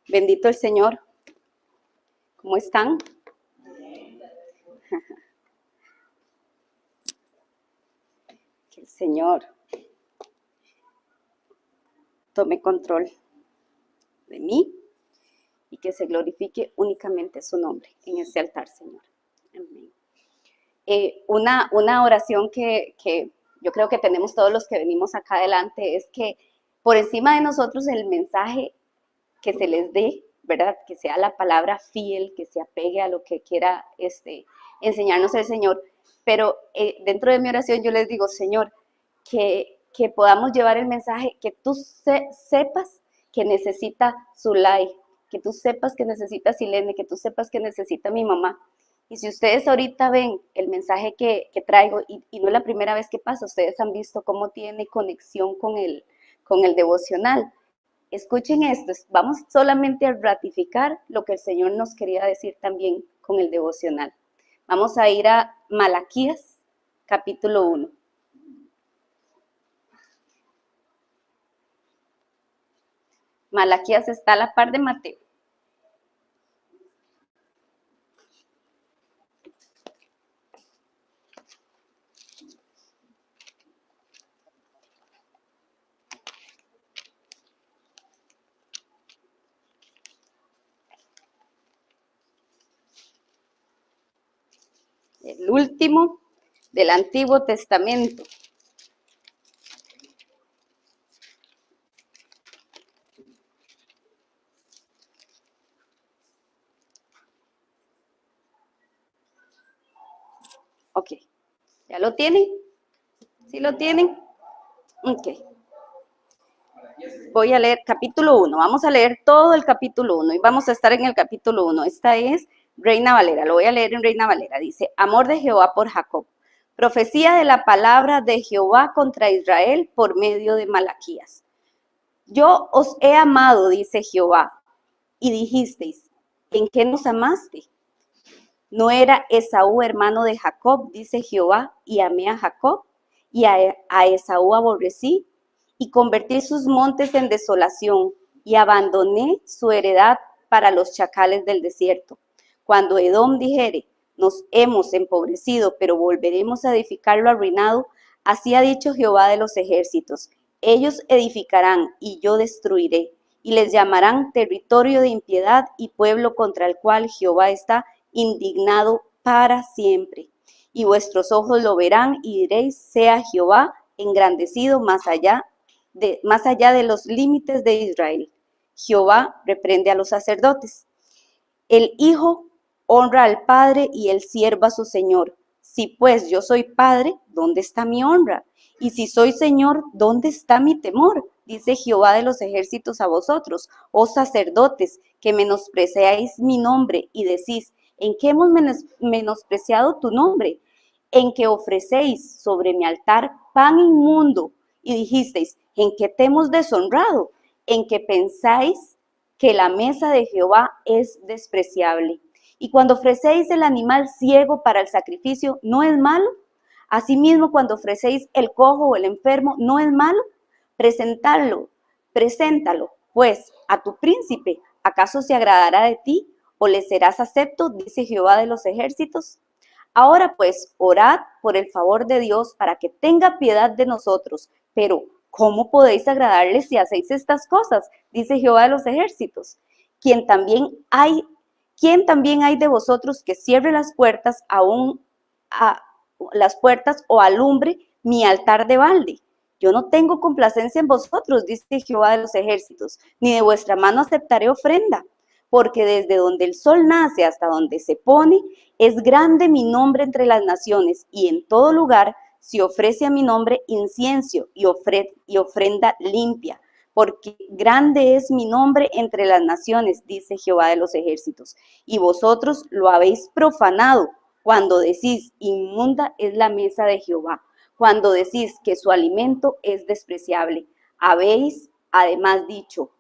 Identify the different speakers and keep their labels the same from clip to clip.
Speaker 1: Bendito el Señor. ¿Cómo están? Que el Señor tome control de mí y que se glorifique únicamente su nombre en este altar, Señor. Amén. Una oración que yo creo que tenemos todos los que venimos acá adelante es que por encima de nosotros el mensaje que se les dé, ¿verdad? Que sea la palabra fiel, que se apegue a lo que quiera enseñarnos el Señor. Pero dentro de mi oración yo les digo, Señor, que podamos llevar el mensaje, que tú sepas que necesita Zulay, que tú sepas que necesita Silene, que tú sepas que necesita mi mamá. Y si ustedes ahorita ven el mensaje que traigo, y no es la primera vez que pasa, ustedes han visto cómo tiene conexión con el devocional. Escuchen esto, vamos solamente a ratificar lo que el Señor nos quería decir también con el devocional. Vamos a ir a Malaquías, capítulo 1. Malaquías está a la par de Mateo. El último del Antiguo Testamento. Ok, ¿ya lo tienen? ¿Sí lo tienen? Ok. Voy a leer capítulo 1, vamos a leer todo el capítulo 1 y vamos a estar en el capítulo 1. Esta es Reina Valera, lo voy a leer en Reina Valera. Dice, amor de Jehová por Jacob. Profecía de la palabra de Jehová contra Israel por medio de Malaquías. Yo os he amado, dice Jehová, y dijisteis, ¿en qué nos amaste? ¿No era Esaú hermano de Jacob, dice Jehová, y amé a Jacob, y a Esaú aborrecí, y convertí sus montes en desolación, y abandoné su heredad para los chacales del desierto? Cuando Edom dijere, nos hemos empobrecido, pero volveremos a edificar lo arruinado, así ha dicho Jehová de los ejércitos, ellos edificarán, y yo destruiré, y les llamarán territorio de impiedad y pueblo contra el cual Jehová está indignado para siempre. Y vuestros ojos lo verán y diréis, sea Jehová engrandecido más allá de los límites de Israel. Jehová reprende a los sacerdotes. El hijo honra al padre y el siervo a su señor. Si pues yo soy padre, ¿dónde está mi honra? Y si soy señor, ¿dónde está mi temor? Dice Jehová de los ejércitos a vosotros, oh sacerdotes, que menospreciáis mi nombre y decís, ¿en qué hemos menospreciado tu nombre? En que ofrecéis sobre mi altar pan inmundo, y dijisteis, ¿en qué te hemos deshonrado? En que pensáis que la mesa de Jehová es despreciable. Y cuando ofrecéis el animal ciego para el sacrificio, ¿no es malo? Asimismo, cuando ofrecéis el cojo o el enfermo, ¿no es malo? Preséntalo, pues, a tu príncipe. ¿Acaso se agradará de ti o le serás acepto? Dice Jehová de los ejércitos. Ahora pues, orad por el favor de Dios para que tenga piedad de nosotros. Pero, ¿cómo podéis agradarle si hacéis estas cosas? Dice Jehová de los ejércitos. ¿Quién también hay de vosotros que cierre las puertas o alumbre mi altar de balde? Yo no tengo complacencia en vosotros, dice Jehová de los ejércitos, ni de vuestra mano aceptaré ofrenda, porque desde donde el sol nace hasta donde se pone, es grande mi nombre entre las naciones, y en todo lugar se ofrece a mi nombre incienso y ofrenda limpia, porque grande es mi nombre entre las naciones, dice Jehová de los ejércitos, y vosotros lo habéis profanado cuando decís, inmunda es la mesa de Jehová, cuando decís que su alimento es despreciable. Habéis además dicho,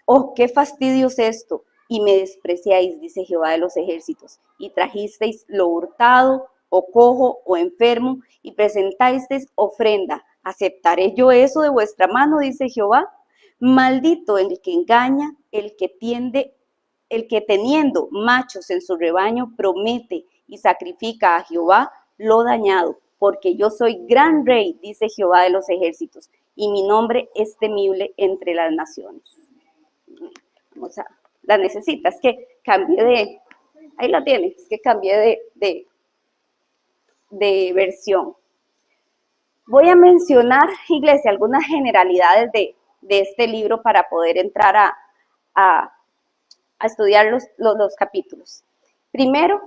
Speaker 1: oh, qué fastidio es esto, y me despreciáis, dice Jehová de los ejércitos, y trajisteis lo hurtado, o cojo, o enfermo, y presentasteis ofrenda. ¿Aceptaré yo eso de vuestra mano, dice Jehová? Maldito el que engaña, el que teniendo machos en su rebaño promete y sacrifica a Jehová lo dañado, porque yo soy gran rey, dice Jehová de los ejércitos, y mi nombre es temible entre las naciones. Vamos a, la necesitas, que cambie de, ahí la tienes, es que cambié de versión. Voy a mencionar, iglesia, algunas generalidades de este libro para poder entrar a estudiar los capítulos. Primero,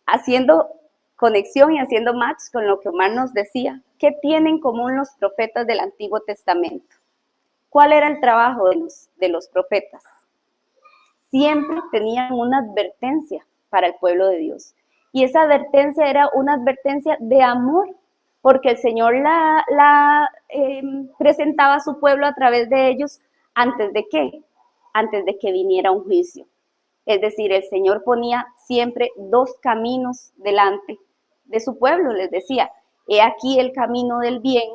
Speaker 1: haciendo conexión y haciendo match con lo que Omar nos decía, ¿qué tienen en común los profetas del Antiguo Testamento? ¿Cuál era el trabajo de los profetas? Siempre tenían una advertencia para el pueblo de Dios. Y esa advertencia era una advertencia de amor, porque el Señor la presentaba a su pueblo a través de ellos. ¿Antes de qué? Antes de que viniera un juicio. Es decir, el Señor ponía siempre dos caminos delante de su pueblo. Les decía, he aquí el camino del bien,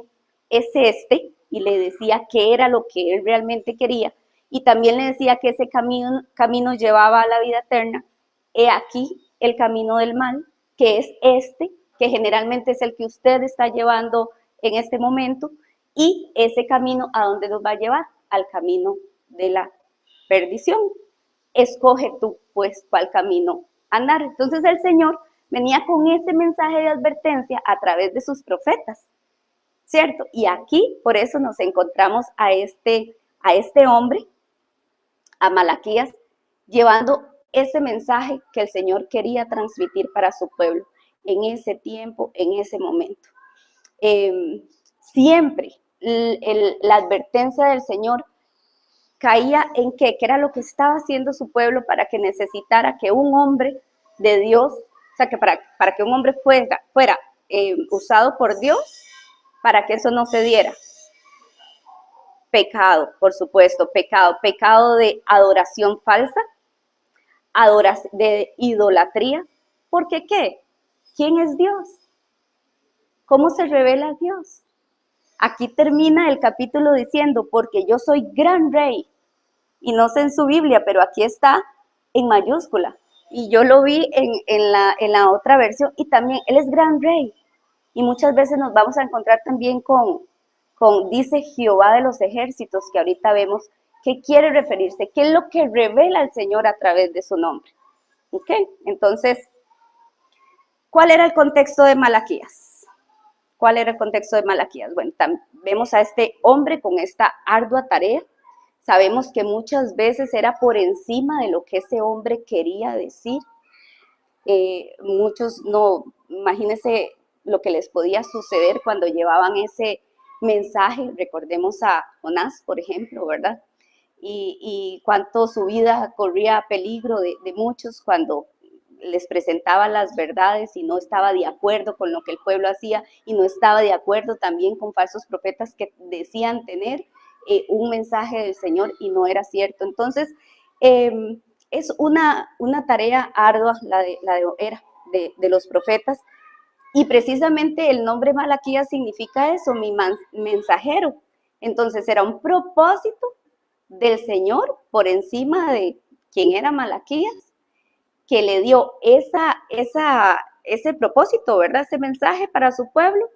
Speaker 1: es este, y le decía qué era lo que él realmente quería. Y también le decía que ese camino llevaba a la vida eterna. He aquí el camino del mal, que es este, que generalmente es el que usted está llevando en este momento, y ese camino a dónde nos va a llevar, al camino de la perdición. Escoge tú, pues, cuál camino andar. Entonces el Señor venía con ese mensaje de advertencia a través de sus profetas, ¿cierto? Y aquí, por eso nos encontramos a este hombre, a Malaquías, llevando ese mensaje que el Señor quería transmitir para su pueblo en ese tiempo, en ese momento. Siempre la advertencia del Señor caía en qué era lo que estaba haciendo su pueblo para que necesitara que un hombre de Dios, o sea, que para que un hombre fuera usado por Dios, para que eso no se diera. Pecado, por supuesto, pecado de adoración falsa, de idolatría. ¿Porque qué? ¿Quién es Dios? ¿Cómo se revela Dios? Aquí termina el capítulo diciendo, porque yo soy gran rey. Y no sé en su Biblia, pero aquí está en mayúscula. Y yo lo vi en la otra versión, y también él es gran rey. Y muchas veces nos vamos a encontrar también con dice Jehová de los ejércitos, que ahorita vemos qué quiere referirse, qué es lo que revela el Señor a través de su nombre. ¿Ok? Entonces, ¿cuál era el contexto de Malaquías? ¿Cuál era el contexto de Malaquías? Bueno, vemos a este hombre con esta ardua tarea. Sabemos que muchas veces era por encima de lo que ese hombre quería decir. Muchos no, imagínense lo que les podía suceder cuando llevaban ese mensaje. Recordemos a Jonás, por ejemplo, ¿verdad? Y cuánto su vida corría peligro de muchos cuando les presentaba las verdades y no estaba de acuerdo con lo que el pueblo hacía, y no estaba de acuerdo también con falsos profetas que decían tener un mensaje del Señor y no era cierto. Entonces, es una tarea ardua de los profetas, y precisamente el nombre Malaquías significa eso, mi mensajero. Entonces era un propósito del Señor por encima de quien era Malaquías, que le dio ese propósito, ¿verdad? Ese mensaje para su pueblo.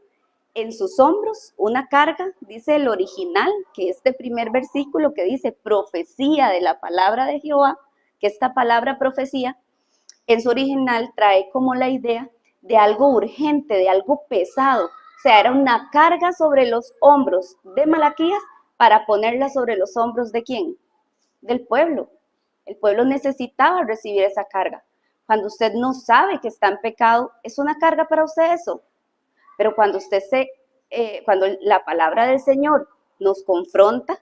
Speaker 1: En sus hombros una carga, dice el original, que este primer versículo que dice profecía de la palabra de Jehová, que esta palabra profecía en su original trae como la idea de algo urgente, de algo pesado. O sea, era una carga sobre los hombros de Malaquías para ponerla sobre los hombros ¿de quién? Del pueblo. El pueblo necesitaba recibir esa carga. Cuando usted no sabe que está en pecado, es una carga para usted eso. Pero cuando cuando la palabra del Señor nos confronta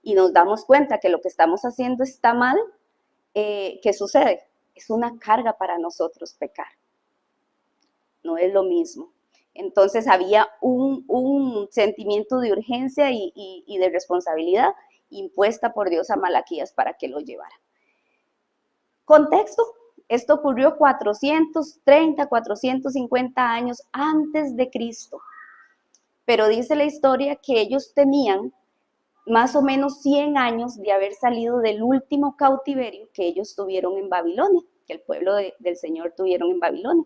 Speaker 1: y nos damos cuenta que lo que estamos haciendo está mal, ¿qué sucede? Es una carga para nosotros pecar. No es lo mismo. Entonces había un sentimiento de urgencia y de responsabilidad impuesta por Dios a Malaquías para que lo llevara. Contexto: esto ocurrió 430, 450 años antes de Cristo. Pero dice la historia que ellos tenían más o menos 100 años de haber salido del último cautiverio que ellos tuvieron en Babilonia, que el pueblo del Señor tuvieron en Babilonia.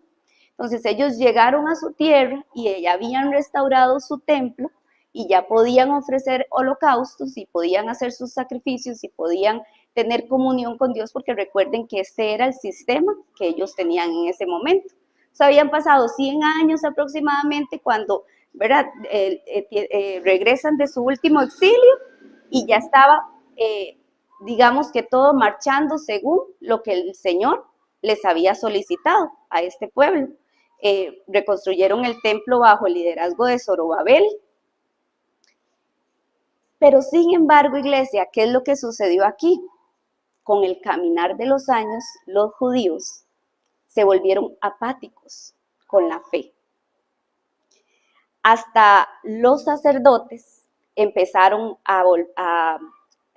Speaker 1: Entonces ellos llegaron a su tierra y ya habían restaurado su templo y ya podían ofrecer holocaustos y podían hacer sus sacrificios y podían tener comunión con Dios, porque recuerden que este era el sistema que ellos tenían en ese momento. O sea, habían pasado 100 años aproximadamente cuando, ¿verdad? Regresan de su último exilio y ya estaba, digamos que todo marchando según lo que el Señor les había solicitado a este pueblo. Reconstruyeron el templo bajo el liderazgo de Zorobabel. Pero sin embargo, iglesia, ¿qué es lo que sucedió aquí? Con el caminar de los años, los judíos se volvieron apáticos con la fe. Hasta los sacerdotes empezaron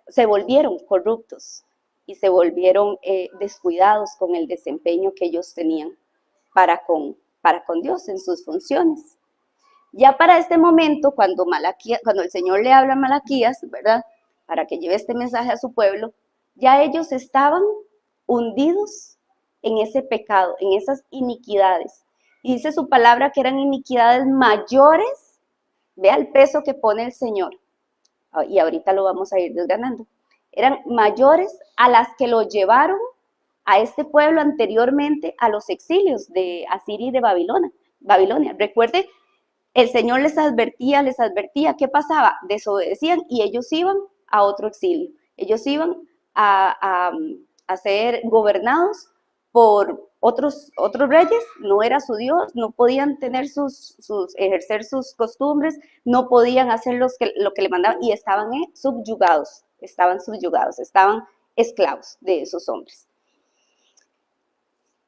Speaker 1: se volvieron corruptos y se volvieron descuidados con el desempeño que ellos tenían para con Dios en sus funciones. Ya para este momento, cuando el Señor le habla a Malaquías, ¿verdad?, para que lleve este mensaje a su pueblo, ya ellos estaban hundidos en ese pecado, en esas iniquidades. Y dice su palabra que eran iniquidades mayores. Vea el peso que pone el Señor. Y ahorita lo vamos a ir desgranando. Eran mayores a las que lo llevaron a este pueblo anteriormente a los exilios de Asiria y de Babilonia. Recuerde, el Señor les advertía, ¿qué pasaba? Desobedecían y ellos iban a otro exilio. Ellos iban a ser gobernados por otros reyes, no era su Dios, no podían tener ejercer sus costumbres, no podían hacer lo que le mandaban y estaban subyugados, estaban esclavos de esos hombres.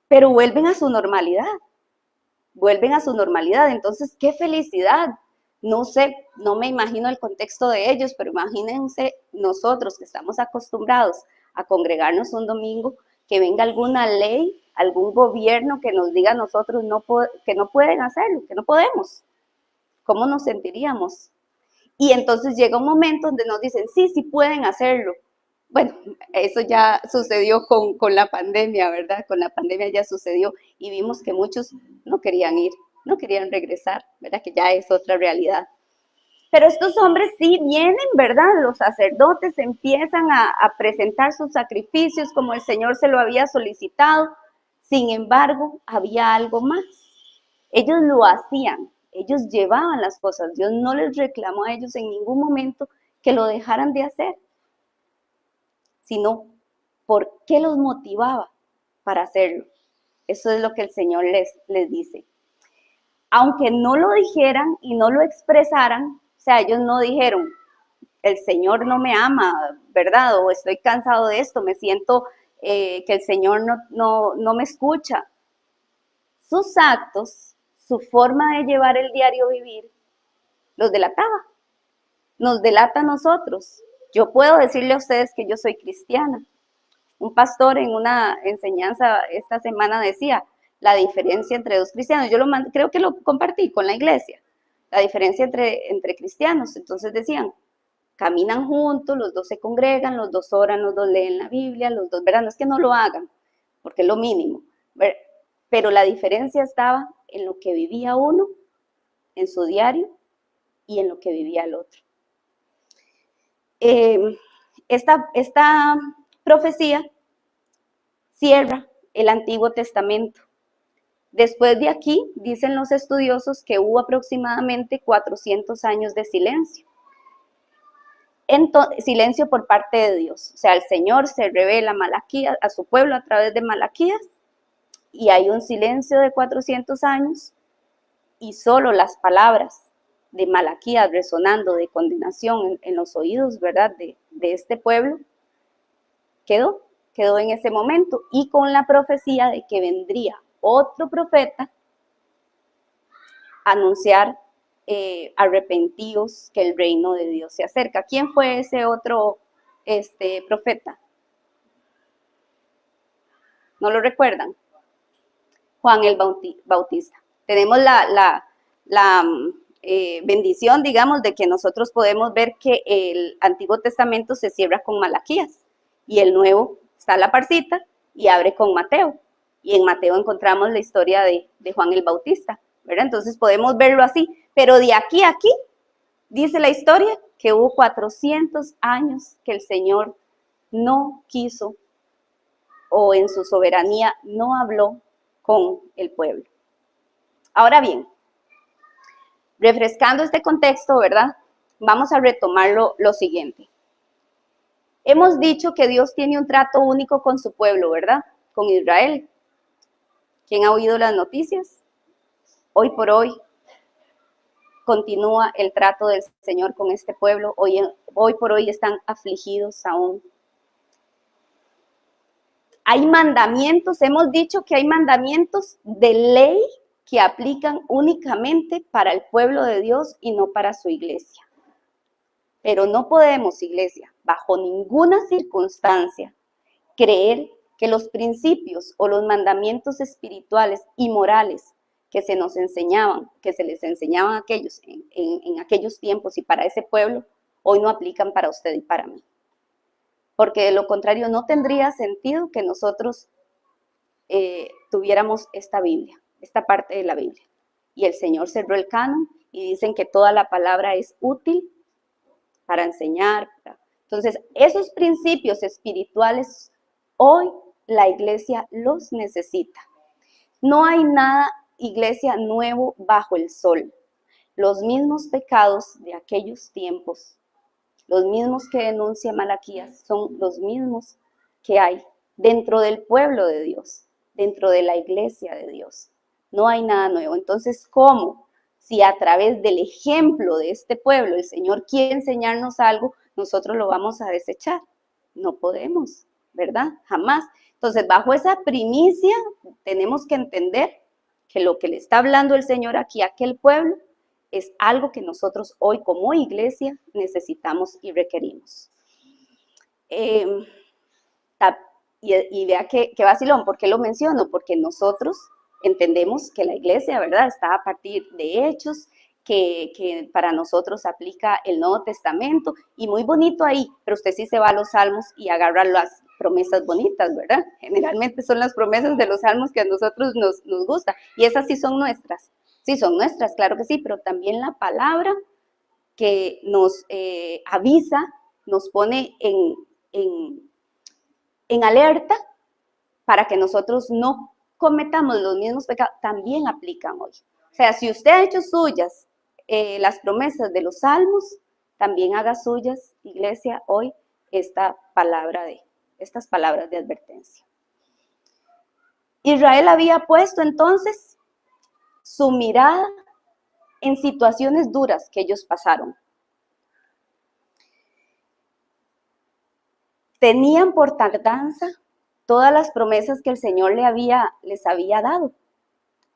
Speaker 1: Pero vuelven a su normalidad. Entonces, qué felicidad. No sé, no me imagino el contexto de ellos, pero imagínense nosotros que estamos acostumbrados a congregarnos un domingo, que venga alguna ley, algún gobierno que nos diga a nosotros que no pueden hacerlo, que no podemos. ¿Cómo nos sentiríamos? Y entonces llega un momento donde nos dicen, sí pueden hacerlo. Bueno, eso ya sucedió con la pandemia, ¿verdad? Con la pandemia ya sucedió y vimos que muchos no querían ir, no querían regresar, ¿verdad? Que ya es otra realidad. Pero estos hombres sí vienen, ¿verdad? Los sacerdotes empiezan a presentar sus sacrificios como el Señor se lo había solicitado. Sin embargo, había algo más. Ellos lo hacían, ellos llevaban las cosas. Dios no les reclamó a ellos en ningún momento que lo dejaran de hacer, sino por qué los motivaba para hacerlo. Eso es lo que el Señor les dice. Aunque no lo dijeran y no lo expresaran, o sea, ellos no dijeron, el Señor no me ama, ¿verdad? O estoy cansado de esto, me siento que el Señor no me escucha. Sus actos, su forma de llevar el diario vivir, los delataba. Nos delata a nosotros. Yo puedo decirle a ustedes que yo soy cristiana. Un pastor en una enseñanza esta semana decía, la diferencia entre dos cristianos, creo que lo compartí con la iglesia, la diferencia entre cristianos. Entonces decían, caminan juntos, los dos se congregan, los dos oran, los dos leen la Biblia, los dos, ¿verdad? No es que no lo hagan, porque es lo mínimo, pero la diferencia estaba en lo que vivía uno, en su diario, y en lo que vivía el otro. Esta profecía cierra el Antiguo Testamento. Después de aquí, dicen los estudiosos que hubo aproximadamente 400 años de silencio. Silencio por parte de Dios. O sea, el Señor se revela a su pueblo a través de Malaquías y hay un silencio de 400 años y solo las palabras de Malaquías resonando de condenación en los oídos, ¿verdad?, de este pueblo, quedó en ese momento, y con la profecía de que vendría otro profeta a anunciar arrepentidos, que el reino de Dios se acerca. ¿Quién fue ese otro profeta? ¿No lo recuerdan? Juan el Bautista. Tenemos bendición, digamos, de que nosotros podemos ver que el Antiguo Testamento se cierra con Malaquías y el Nuevo está a la parcita y abre con Mateo. Y en Mateo encontramos la historia de Juan el Bautista, ¿verdad? Entonces podemos verlo así, pero de aquí a aquí, dice la historia que hubo 400 años que el Señor no quiso o en su soberanía no habló con el pueblo. Ahora bien, refrescando este contexto, ¿verdad? Vamos a retomar lo siguiente. Hemos dicho que Dios tiene un trato único con su pueblo, ¿verdad? Con Israel. ¿Quién ha oído las noticias? Hoy por hoy continúa el trato del Señor con este pueblo. Hoy por hoy están afligidos aún. Hay mandamientos, hemos dicho que hay mandamientos de ley que aplican únicamente para el pueblo de Dios y no para su iglesia. Pero no podemos, iglesia, bajo ninguna circunstancia, creer que los principios o los mandamientos espirituales y morales que se nos enseñaban, que se les enseñaban a aquellos en aquellos tiempos y para ese pueblo, hoy no aplican para usted y para mí. Porque de lo contrario no tendría sentido que nosotros tuviéramos esta Biblia, esta parte de la Biblia. Y el Señor cerró el canon y dicen que toda la palabra es útil para enseñar. Entonces, esos principios espirituales, hoy la iglesia los necesita. No hay nada, iglesia, nuevo bajo el sol. Los mismos pecados de aquellos tiempos, los mismos que denuncia Malaquías, son los mismos que hay dentro del pueblo de Dios, dentro de la iglesia de Dios. No hay nada nuevo. Entonces, ¿cómo? Si a través del ejemplo de este pueblo el Señor quiere enseñarnos algo, nosotros lo vamos a desechar. No podemos, ¿verdad? Jamás. Entonces, bajo esa primicia, tenemos que entender que lo que le está hablando el Señor aquí a aquel pueblo es algo que nosotros hoy como iglesia necesitamos y requerimos. Y vea que vacilón, ¿por qué lo menciono? Porque nosotros entendemos que la iglesia, ¿verdad?, está a partir de hechos, que para nosotros aplica el Nuevo Testamento, y muy bonito ahí, pero usted sí se va a los salmos y agarra las promesas bonitas, ¿verdad? Generalmente son las promesas de los salmos que a nosotros nos gusta, y esas sí son nuestras. Sí, son nuestras, claro que sí, pero también la palabra que nos avisa, nos pone en alerta para que nosotros no cometamos los mismos pecados, también aplican hoy. O sea, si usted ha hecho suyas las promesas de los salmos, también haga suyas, iglesia, hoy estas palabras de advertencia. Israel había puesto entonces su mirada en situaciones duras que ellos pasaron. Tenían por tardanza todas las promesas que el Señor les había dado.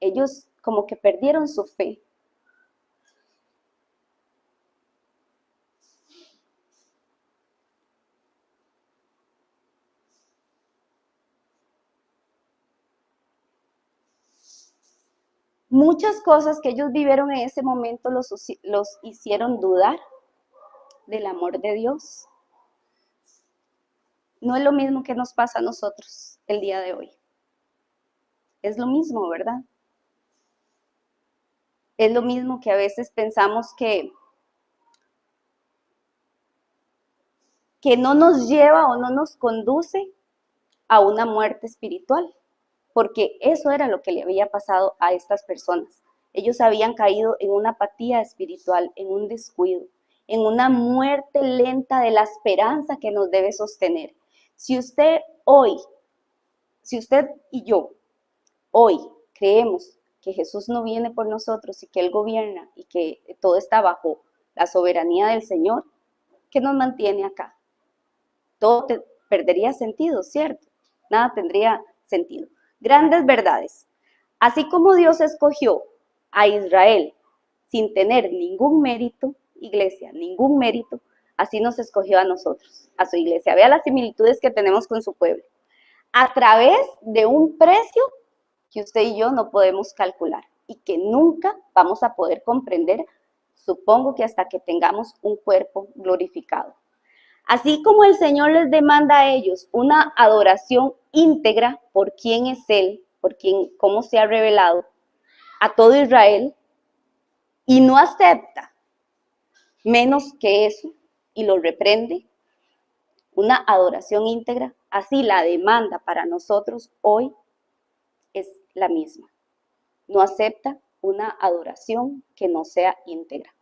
Speaker 1: Ellos como que perdieron su fe. Muchas cosas que ellos vivieron en ese momento los hicieron dudar del amor de Dios. No es lo mismo que nos pasa a nosotros el día de hoy. Es lo mismo, ¿verdad? Es lo mismo que a veces pensamos que no nos lleva o no nos conduce a una muerte espiritual, porque eso era lo que le había pasado a estas personas. Ellos habían caído en una apatía espiritual, en un descuido, en una muerte lenta de la esperanza que nos debe sostener. Si usted y yo, hoy creemos que Jesús no viene por nosotros y que Él gobierna y que todo está bajo la soberanía del Señor, ¿qué nos mantiene acá? Todo perdería sentido, ¿cierto? Nada tendría sentido. Grandes verdades. Así como Dios escogió a Israel sin tener ningún mérito, iglesia, ningún mérito, así nos escogió a nosotros, a su iglesia. Vea las similitudes que tenemos con su pueblo. A través de un precio que usted y yo no podemos calcular y que nunca vamos a poder comprender Supongo que hasta que tengamos un cuerpo glorificado. Así como el Señor les demanda a ellos una adoración íntegra por quién es Él, cómo se ha revelado a todo Israel, y no acepta menos que eso y lo reprende, una adoración íntegra, así la demanda para nosotros hoy es la misma. No acepta una adoración que no sea íntegra.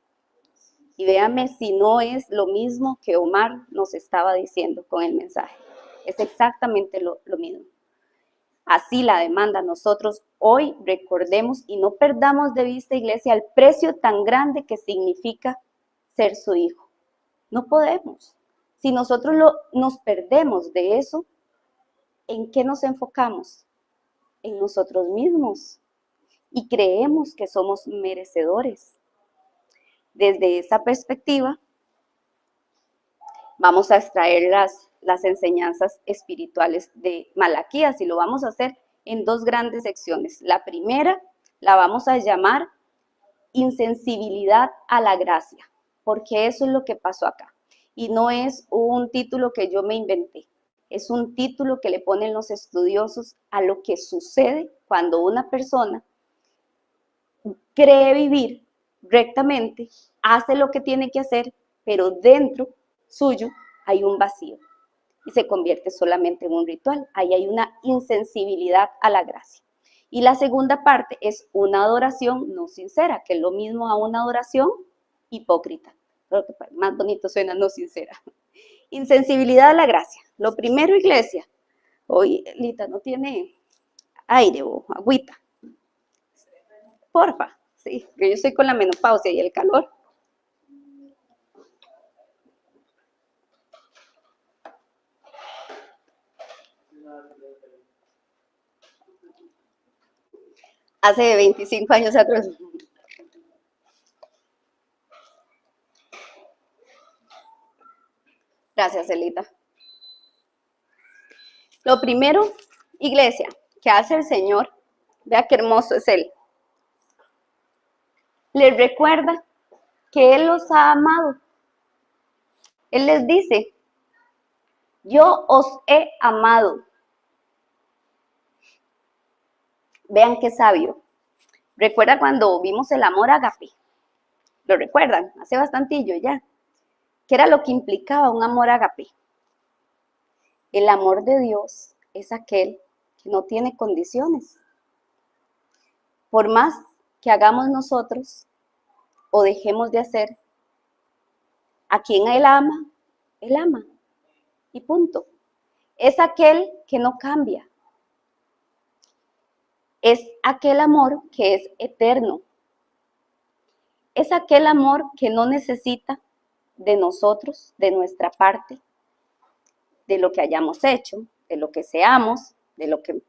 Speaker 1: Y véame si no es lo mismo que Omar nos estaba diciendo con el mensaje. Es exactamente lo mismo. Así la demanda nosotros hoy recordemos y no perdamos de vista, iglesia, el precio tan grande que significa ser su hijo. No podemos. Si nosotros nos perdemos de eso, ¿en qué nos enfocamos? En nosotros mismos. Y creemos que somos merecedores. Desde esa perspectiva, vamos a extraer las enseñanzas espirituales de Malaquías y lo vamos a hacer en dos grandes secciones. La primera la vamos a llamar insensibilidad a la gracia, porque eso es lo que pasó acá. Y no es un título que yo me inventé, es un título que le ponen los estudiosos a lo que sucede cuando una persona cree vivir rectamente, hace lo que tiene que hacer, pero dentro suyo hay un vacío y se convierte solamente en un ritual. Ahí hay una insensibilidad a la gracia. Y la segunda parte es una adoración no sincera, que es lo mismo a una adoración hipócrita. Creo que más bonito suena no sincera. Insensibilidad a la gracia. Lo primero, iglesia, hoy Lita no tiene aire o agüita. Porfa, sí, que yo estoy con la menopausia y el calor. Hace 25 años atrás. Gracias, Elita. Lo primero, iglesia, que hace el Señor, vea qué hermoso es Él. Les recuerda que Él los ha amado. Él les dice, yo os he amado. Vean qué sabio. ¿Recuerda cuando vimos el amor ágape? ¿Lo recuerdan? Hace bastantillo ya. ¿Qué era lo que implicaba un amor ágape? El amor de Dios es aquel que no tiene condiciones. Por más que hagamos nosotros o dejemos de hacer, a quien Él ama y punto. Es aquel que no cambia. Es aquel amor que es eterno. Es aquel amor que no necesita de nosotros, de nuestra parte, de lo que hayamos hecho, de lo que seamos, de lo que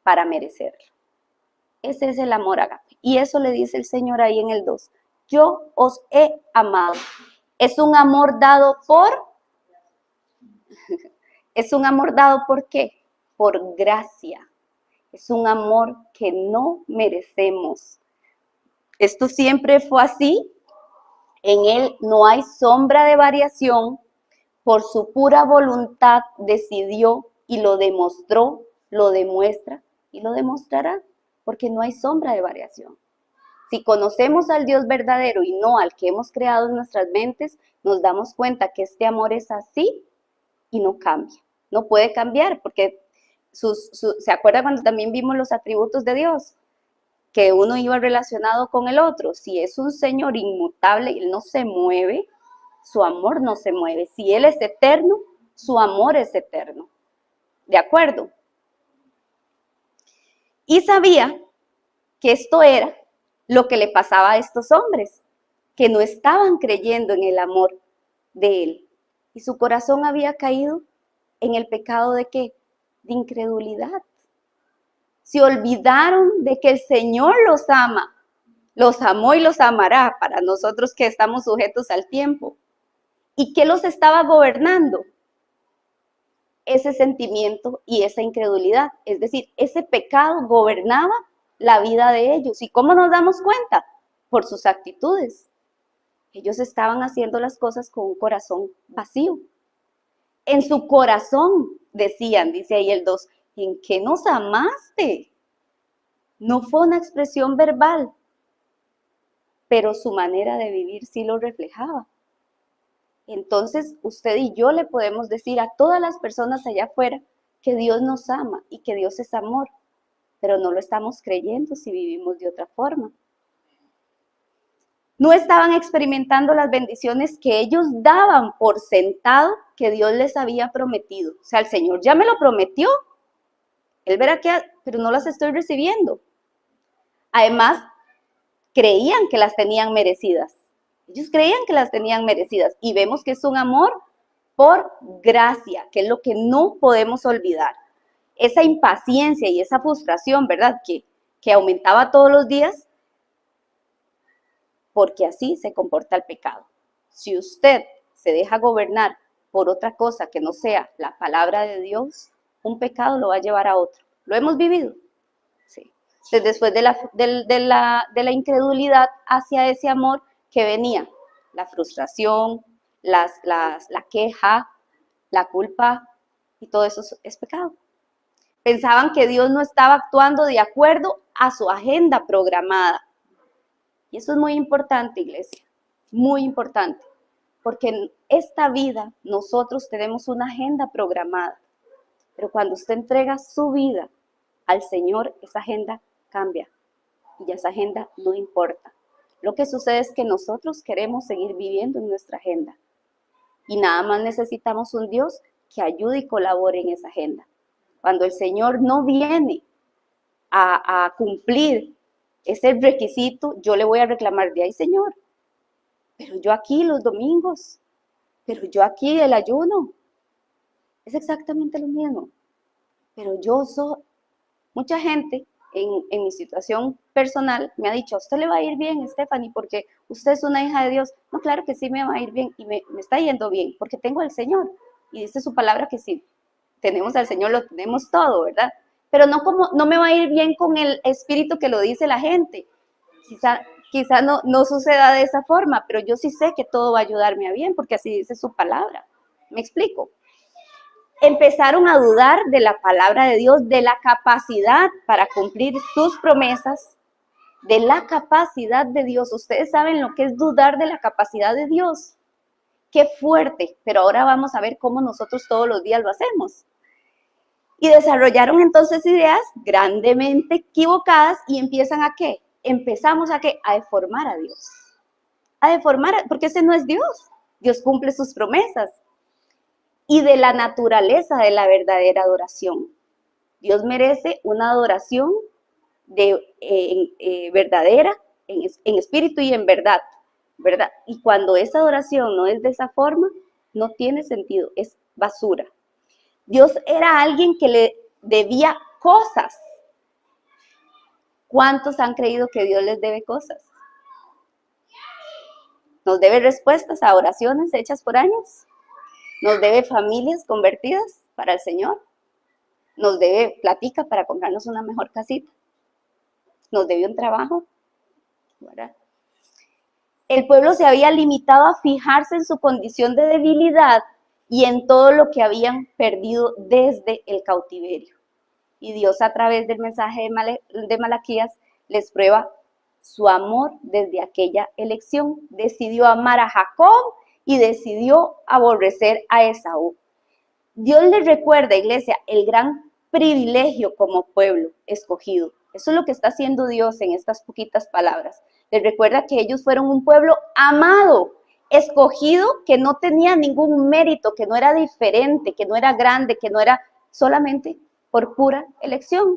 Speaker 1: para merecerlo. Ese es el amor ágape. Y eso le dice el Señor ahí en el 2. Yo os he amado. Es un amor dado por... Es un amor dado por qué? Por gracia. Es un amor que no merecemos. Esto siempre fue así. En Él no hay sombra de variación. Por su pura voluntad decidió y lo demostró, lo demuestra y lo demostrará, porque no hay sombra de variación. Si conocemos al Dios verdadero y no al que hemos creado en nuestras mentes, nos damos cuenta que este amor es así y no cambia. No puede cambiar, porque ¿se acuerda cuando también vimos los atributos de Dios? Que uno iba relacionado con el otro. Si es un Señor inmutable, Él no se mueve, su amor no se mueve. Si Él es eterno, su amor es eterno. ¿De acuerdo? Y sabía que esto era lo que le pasaba a estos hombres, que no estaban creyendo en el amor de Él. Y su corazón había caído en el pecado ¿de qué? De incredulidad. Se olvidaron de que el Señor los ama, los amó y los amará para nosotros que estamos sujetos al tiempo. ¿Y qué los estaba gobernando? Ese sentimiento y esa incredulidad. Es decir, ese pecado gobernaba la vida de ellos. ¿Y cómo nos damos cuenta? Por sus actitudes. Ellos estaban haciendo las cosas con un corazón vacío. En su corazón decían, dice ahí el 2, ¿en qué nos amaste? No fue una expresión verbal, pero su manera de vivir sí lo reflejaba. Entonces, usted y yo le podemos decir a todas las personas allá afuera que Dios nos ama y que Dios es amor, pero no lo estamos creyendo si vivimos de otra forma. No estaban experimentando las bendiciones que ellos daban por sentado que Dios les había prometido. O sea, el Señor ya me lo prometió, Él verá que, pero no las estoy recibiendo. Además, creían que las tenían merecidas. Ellos creían que las tenían merecidas y vemos que es un amor por gracia, que es lo que no podemos olvidar. Esa impaciencia y esa frustración, ¿verdad? Que aumentaba todos los días, porque así se comporta el pecado. Si usted se deja gobernar por otra cosa que no sea la palabra de Dios, un pecado lo va a llevar a otro. ¿Lo hemos vivido? Sí. Después de la incredulidad hacia ese amor que venía, la frustración, la queja, la culpa, y todo eso es pecado. Pensaban que Dios no estaba actuando de acuerdo a su agenda programada. Y eso es muy importante, iglesia, muy importante, porque en esta vida nosotros tenemos una agenda programada, pero cuando usted entrega su vida al Señor, esa agenda cambia y ya esa agenda no importa. Lo que sucede es que nosotros queremos seguir viviendo en nuestra agenda y nada más necesitamos un Dios que ayude y colabore en esa agenda. Cuando el Señor no viene a cumplir ese requisito, yo le voy a reclamar de ahí, Señor, pero yo aquí los domingos, pero yo aquí el ayuno, es exactamente lo mismo, pero yo soy, mucha gente en mi situación personal me ha dicho, a usted le va a ir bien, Stephanie, porque usted es una hija de Dios. No, claro que sí me va a ir bien y me está yendo bien, porque tengo al Señor, y dice su palabra que sí, tenemos al Señor, lo tenemos todo, ¿verdad? Pero no me va a ir bien con el espíritu que lo dice la gente. Quizá no suceda de esa forma, pero yo sí sé que todo va a ayudarme a bien, porque así dice su palabra. ¿Me explico? Empezaron a dudar de la palabra de Dios, de la capacidad para cumplir sus promesas, de la capacidad de Dios. Ustedes saben lo que es dudar de la capacidad de Dios. Qué fuerte, pero ahora vamos a ver cómo nosotros todos los días lo hacemos. Y desarrollaron entonces ideas grandemente equivocadas y empiezan a ¿qué? Empezamos a ¿qué? A deformar a Dios. A deformar, porque ese no es Dios. Dios cumple sus promesas. Y de la naturaleza de la verdadera adoración. Dios merece una adoración verdadera, en espíritu y en verdad, ¿verdad? Y cuando esa adoración no es de esa forma, no tiene sentido, es basura. Dios era alguien que le debía cosas. ¿Cuántos han creído que Dios les debe cosas? Nos debe respuestas a oraciones hechas por años. Nos debe familias convertidas para el Señor. Nos debe platica para comprarnos una mejor casita. Nos debe un trabajo, ¿verdad? El pueblo se había limitado a fijarse en su condición de debilidad y en todo lo que habían perdido desde el cautiverio. Y Dios, a través del mensaje de Malaquías, les prueba su amor desde aquella elección. Decidió amar a Jacob y decidió aborrecer a Esaú. Dios les recuerda, iglesia, el gran privilegio como pueblo escogido. Eso es lo que está haciendo Dios en estas poquitas palabras. Les recuerda que ellos fueron un pueblo amado, escogido, que no tenía ningún mérito, que no era diferente, que no era grande, que no era solamente por pura elección.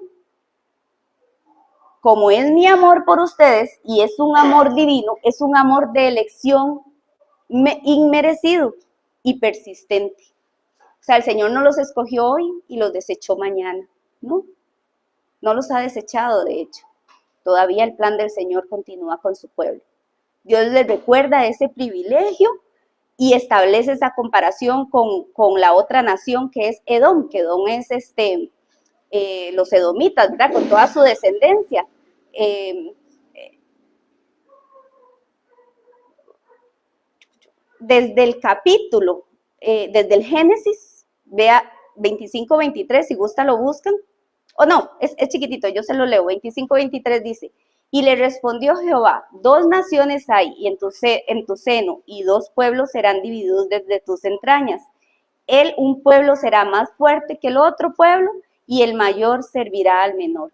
Speaker 1: Como es mi amor por ustedes y es un amor divino, es un amor de elección inmerecido y persistente. O sea, el Señor no los escogió hoy y los desechó mañana, ¿no? No los ha desechado, de hecho. Todavía el plan del Señor continúa con su pueblo. Dios les recuerda ese privilegio y establece esa comparación con la otra nación que es Edom, que Edom es los edomitas, ¿verdad? Con toda su descendencia. desde el capítulo, desde el Génesis, vea 25-23, si gusta lo buscan, o no, es chiquitito, yo se lo leo, 25-23 dice, y le respondió Jehová, 2 naciones hay y en tu seno, y 2 pueblos serán divididos desde tus entrañas. Un pueblo será más fuerte que el otro pueblo, y el mayor servirá al menor.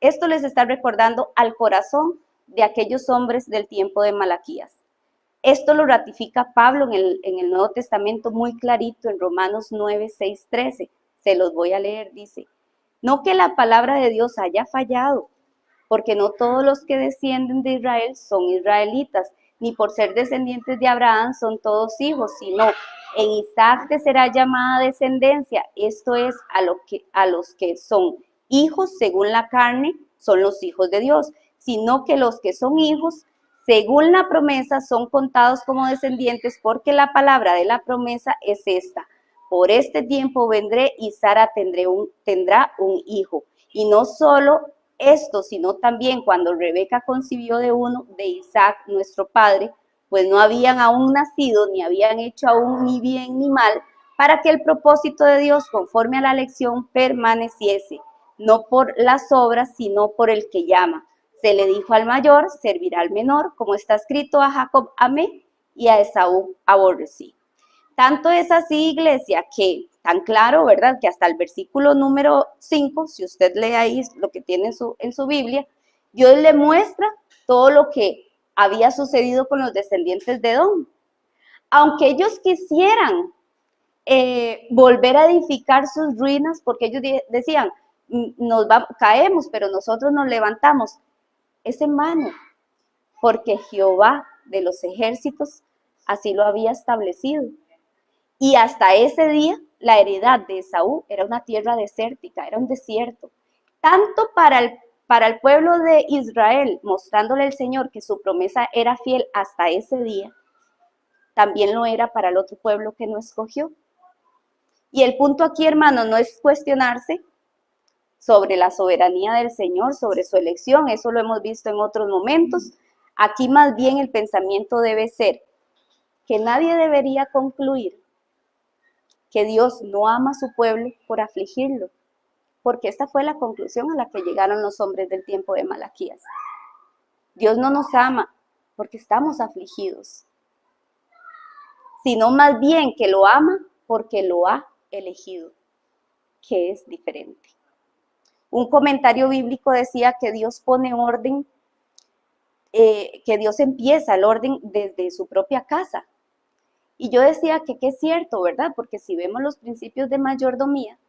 Speaker 1: Esto les está recordando al corazón de aquellos hombres del tiempo de Malaquías. Esto lo ratifica Pablo en el Nuevo Testamento muy clarito en Romanos 9, 6, 13. Se los voy a leer, dice, no que la palabra de Dios haya fallado, porque no todos los que descienden de Israel son israelitas, ni por ser descendientes de Abraham son todos hijos, sino en Isaac te será llamada descendencia, esto es, a los que son hijos según la carne, son los hijos de Dios, sino que los que son hijos, según la promesa, son contados como descendientes, porque la palabra de la promesa es esta, por este tiempo vendré y Sara tendrá un hijo, y no solo esto, sino también cuando Rebeca concibió de uno, de Isaac, nuestro padre, pues no habían aún nacido, ni habían hecho aún ni bien ni mal, para que el propósito de Dios, conforme a la elección, permaneciese, no por las obras, sino por el que llama. Se le dijo al mayor, servirá al menor, como está escrito, a Jacob amé y a Esaú aborrecí. Tanto es así, iglesia, que tan claro, ¿verdad? Que hasta el versículo número 5, si usted lee ahí lo que tiene en su Biblia, Dios le muestra todo lo que había sucedido con los descendientes de Edom. Aunque ellos quisieran volver a edificar sus ruinas, porque ellos decían, caemos, pero nosotros nos levantamos, es en vano, porque Jehová de los ejércitos así lo había establecido. Y hasta ese día, la heredad de Esaú era una tierra desértica, era un desierto. Tanto para el pueblo de Israel, mostrándole al Señor que su promesa era fiel hasta ese día, también lo era para el otro pueblo que no escogió. Y el punto aquí, hermano, no es cuestionarse sobre la soberanía del Señor, sobre su elección, eso lo hemos visto en otros momentos. Aquí más bien el pensamiento debe ser que nadie debería concluir que Dios no ama a su pueblo por afligirlo, porque esta fue la conclusión a la que llegaron los hombres del tiempo de Malaquías. Dios no nos ama porque estamos afligidos, sino más bien que lo ama porque lo ha elegido, que es diferente. Un comentario bíblico decía que Dios pone orden, que Dios empieza el orden desde su propia casa. Y yo decía que es cierto, ¿verdad? Porque si vemos los principios de mayordomía,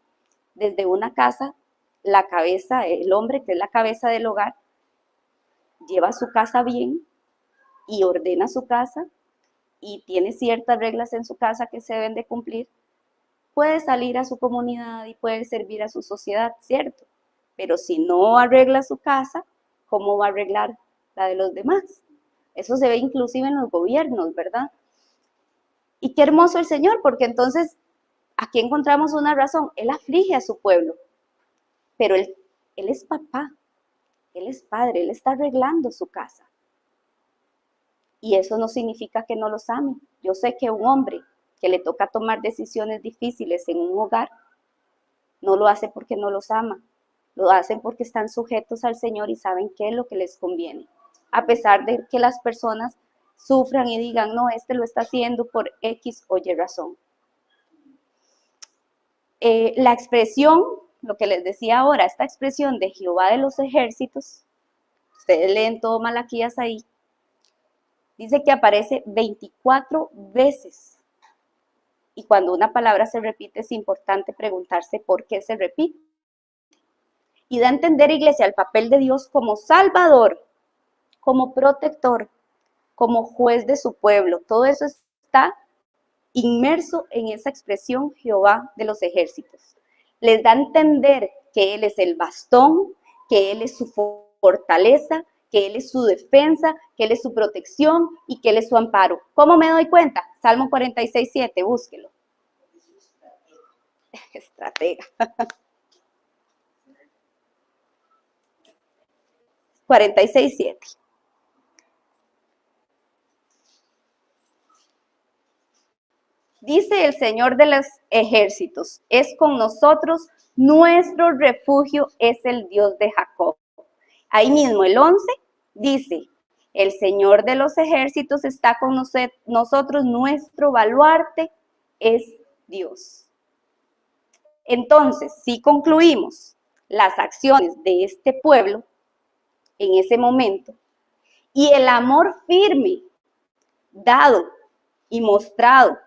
Speaker 1: desde una casa, la cabeza, el hombre que es la cabeza del hogar, lleva su casa bien y ordena su casa y tiene ciertas reglas en su casa que se deben de cumplir, puede salir a su comunidad y puede servir a su sociedad, ¿cierto? Pero si no arregla su casa, ¿cómo va a arreglar la de los demás? Eso se ve inclusive en los gobiernos, ¿verdad? Y qué hermoso el Señor, porque entonces aquí encontramos una razón. Él aflige a su pueblo, pero él es papá, él es padre, él está arreglando su casa. Y eso no significa que no los ame. Yo sé que un hombre que le toca tomar decisiones difíciles en un hogar, no lo hace porque no los ama, lo hacen porque están sujetos al Señor y saben qué es lo que les conviene. A pesar de que las personas sufran y digan, no, este lo está haciendo por X o Y razón. La expresión, lo que les decía ahora, esta expresión de Jehová de los ejércitos, ustedes leen todo Malaquías ahí, dice que aparece 24 veces. Y cuando una palabra se repite es importante preguntarse por qué se repite. Y da a entender, iglesia, el papel de Dios como salvador, como protector, como juez de su pueblo. Todo eso está inmerso en esa expresión Jehová de los ejércitos. Les da a entender que Él es el bastón, que Él es su fortaleza, que Él es su defensa, que Él es su protección y que Él es su amparo. ¿Cómo me doy cuenta? Salmo 46:7, búsquelo. Estratega. 46:7. Dice el Señor de los ejércitos, es con nosotros, nuestro refugio es el Dios de Jacob. Ahí mismo el 11 dice, el Señor de los ejércitos está con nosotros, nuestro baluarte es Dios. Entonces, si concluimos las acciones de este pueblo en ese momento y el amor firme dado y mostrado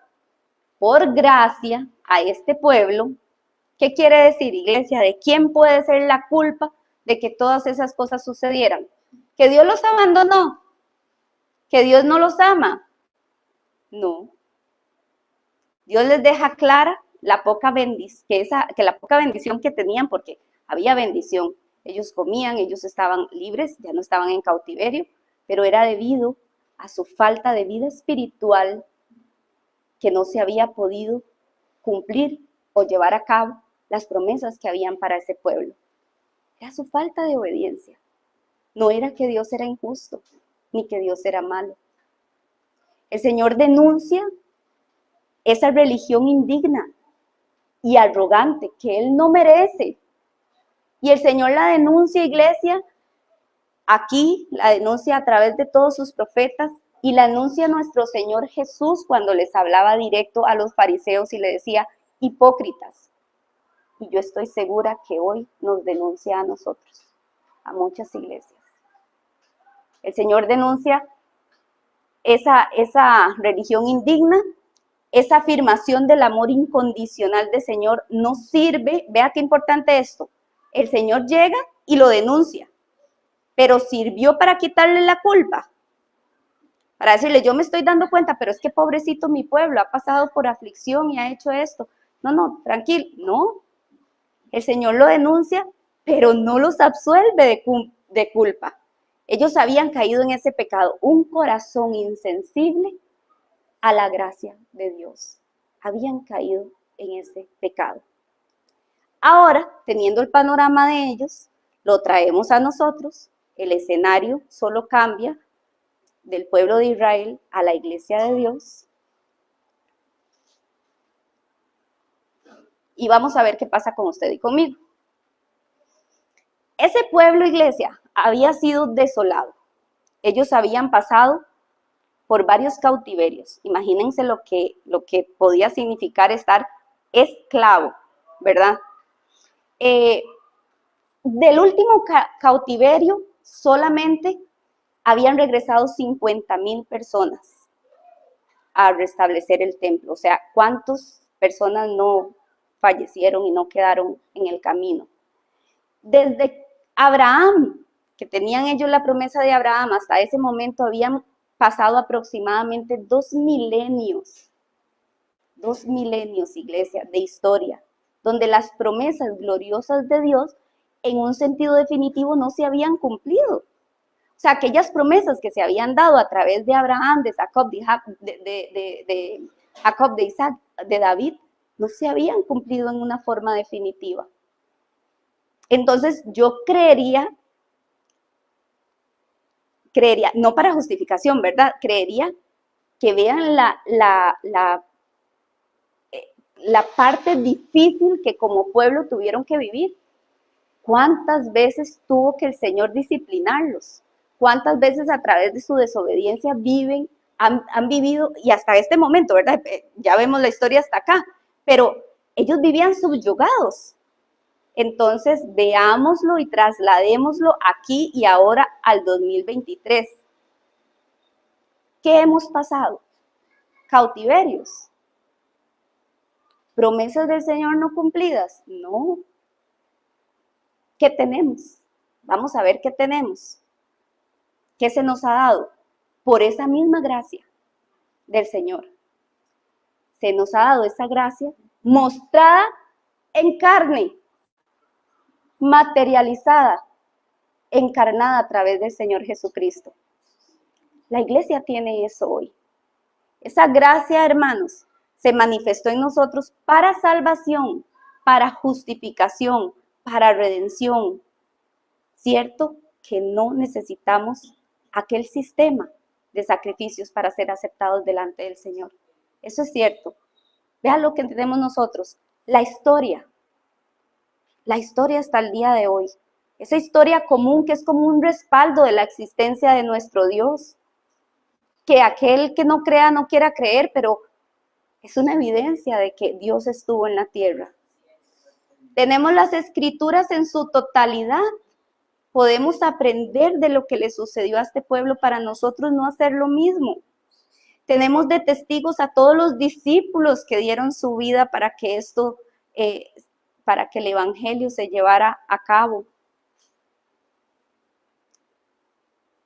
Speaker 1: por gracia a este pueblo, ¿qué quiere decir, iglesia? ¿De quién puede ser la culpa de que todas esas cosas sucedieran? ¿Que Dios los abandonó? ¿Que Dios no los ama? No. Dios les deja clara la poca bendición que tenían, porque había bendición. Ellos comían, ellos estaban libres, ya no estaban en cautiverio, pero era debido a su falta de vida espiritual que no se había podido cumplir o llevar a cabo las promesas que habían para ese pueblo. Era su falta de obediencia. No era que Dios era injusto, ni que Dios era malo. El Señor denuncia esa religión indigna y arrogante que Él no merece. Y el Señor la denuncia, iglesia, aquí la denuncia a través de todos sus profetas, y la anuncia nuestro Señor Jesús cuando les hablaba directo a los fariseos y le decía, hipócritas. Y yo estoy segura que hoy nos denuncia a nosotros, a muchas iglesias. El Señor denuncia esa religión indigna, esa afirmación del amor incondicional del Señor no sirve. Vea qué importante esto. El Señor llega y lo denuncia, pero sirvió para quitarle la culpa. Para decirle, yo me estoy dando cuenta, pero es que pobrecito mi pueblo, ha pasado por aflicción y ha hecho esto. No, tranquilo, no. El Señor lo denuncia, pero no los absuelve de culpa. Ellos habían caído en ese pecado, un corazón insensible a la gracia de Dios. Habían caído en ese pecado. Ahora, teniendo el panorama de ellos, lo traemos a nosotros. El escenario solo cambia del pueblo de Israel a la iglesia de Dios. Y vamos a ver qué pasa con usted y conmigo. Ese pueblo, iglesia, había sido desolado. Ellos habían pasado por varios cautiverios. Imagínense lo que podía significar estar esclavo, ¿verdad? Del último cautiverio, solamente habían regresado 50,000 personas a restablecer el templo. O sea, ¿cuántas personas no fallecieron y no quedaron en el camino? Desde Abraham, que tenían ellos la promesa de Abraham, hasta ese momento habían pasado aproximadamente 2 milenios. 2 milenios, iglesia, de historia, donde las promesas gloriosas de Dios, en un sentido definitivo, no se habían cumplido. O sea, aquellas promesas que se habían dado a través de Abraham, de Jacob, de Isaac, de David, no se habían cumplido en una forma definitiva. Entonces yo creería, no para justificación, ¿verdad? Creería que vean la parte difícil que como pueblo tuvieron que vivir. ¿Cuántas veces tuvo que el Señor disciplinarlos? ¿Cuántas veces a través de su desobediencia han vivido, y hasta este momento, ¿verdad? Ya vemos la historia hasta acá, pero ellos vivían subyugados. Entonces, veámoslo y trasladémoslo aquí y ahora al 2023. ¿Qué hemos pasado? Cautiverios. ¿Promesas del Señor no cumplidas? No. ¿Qué tenemos? Vamos a ver qué tenemos. ¿Qué se nos ha dado? Por esa misma gracia del Señor. Se nos ha dado esa gracia mostrada en carne, materializada, encarnada a través del Señor Jesucristo. La iglesia tiene eso hoy. Esa gracia, hermanos, se manifestó en nosotros para salvación, para justificación, para redención. Cierto que no necesitamos aquel sistema de sacrificios para ser aceptados delante del Señor. Eso es cierto. Vean lo que tenemos nosotros, la historia. La historia hasta el día de hoy. Esa historia común que es como un respaldo de la existencia de nuestro Dios. Que aquel que no crea no quiera creer, pero es una evidencia de que Dios estuvo en la tierra. Tenemos las escrituras en su totalidad. Podemos aprender de lo que le sucedió a este pueblo para nosotros no hacer lo mismo. Tenemos de testigos a todos los discípulos que dieron su vida para que para que el evangelio se llevara a cabo.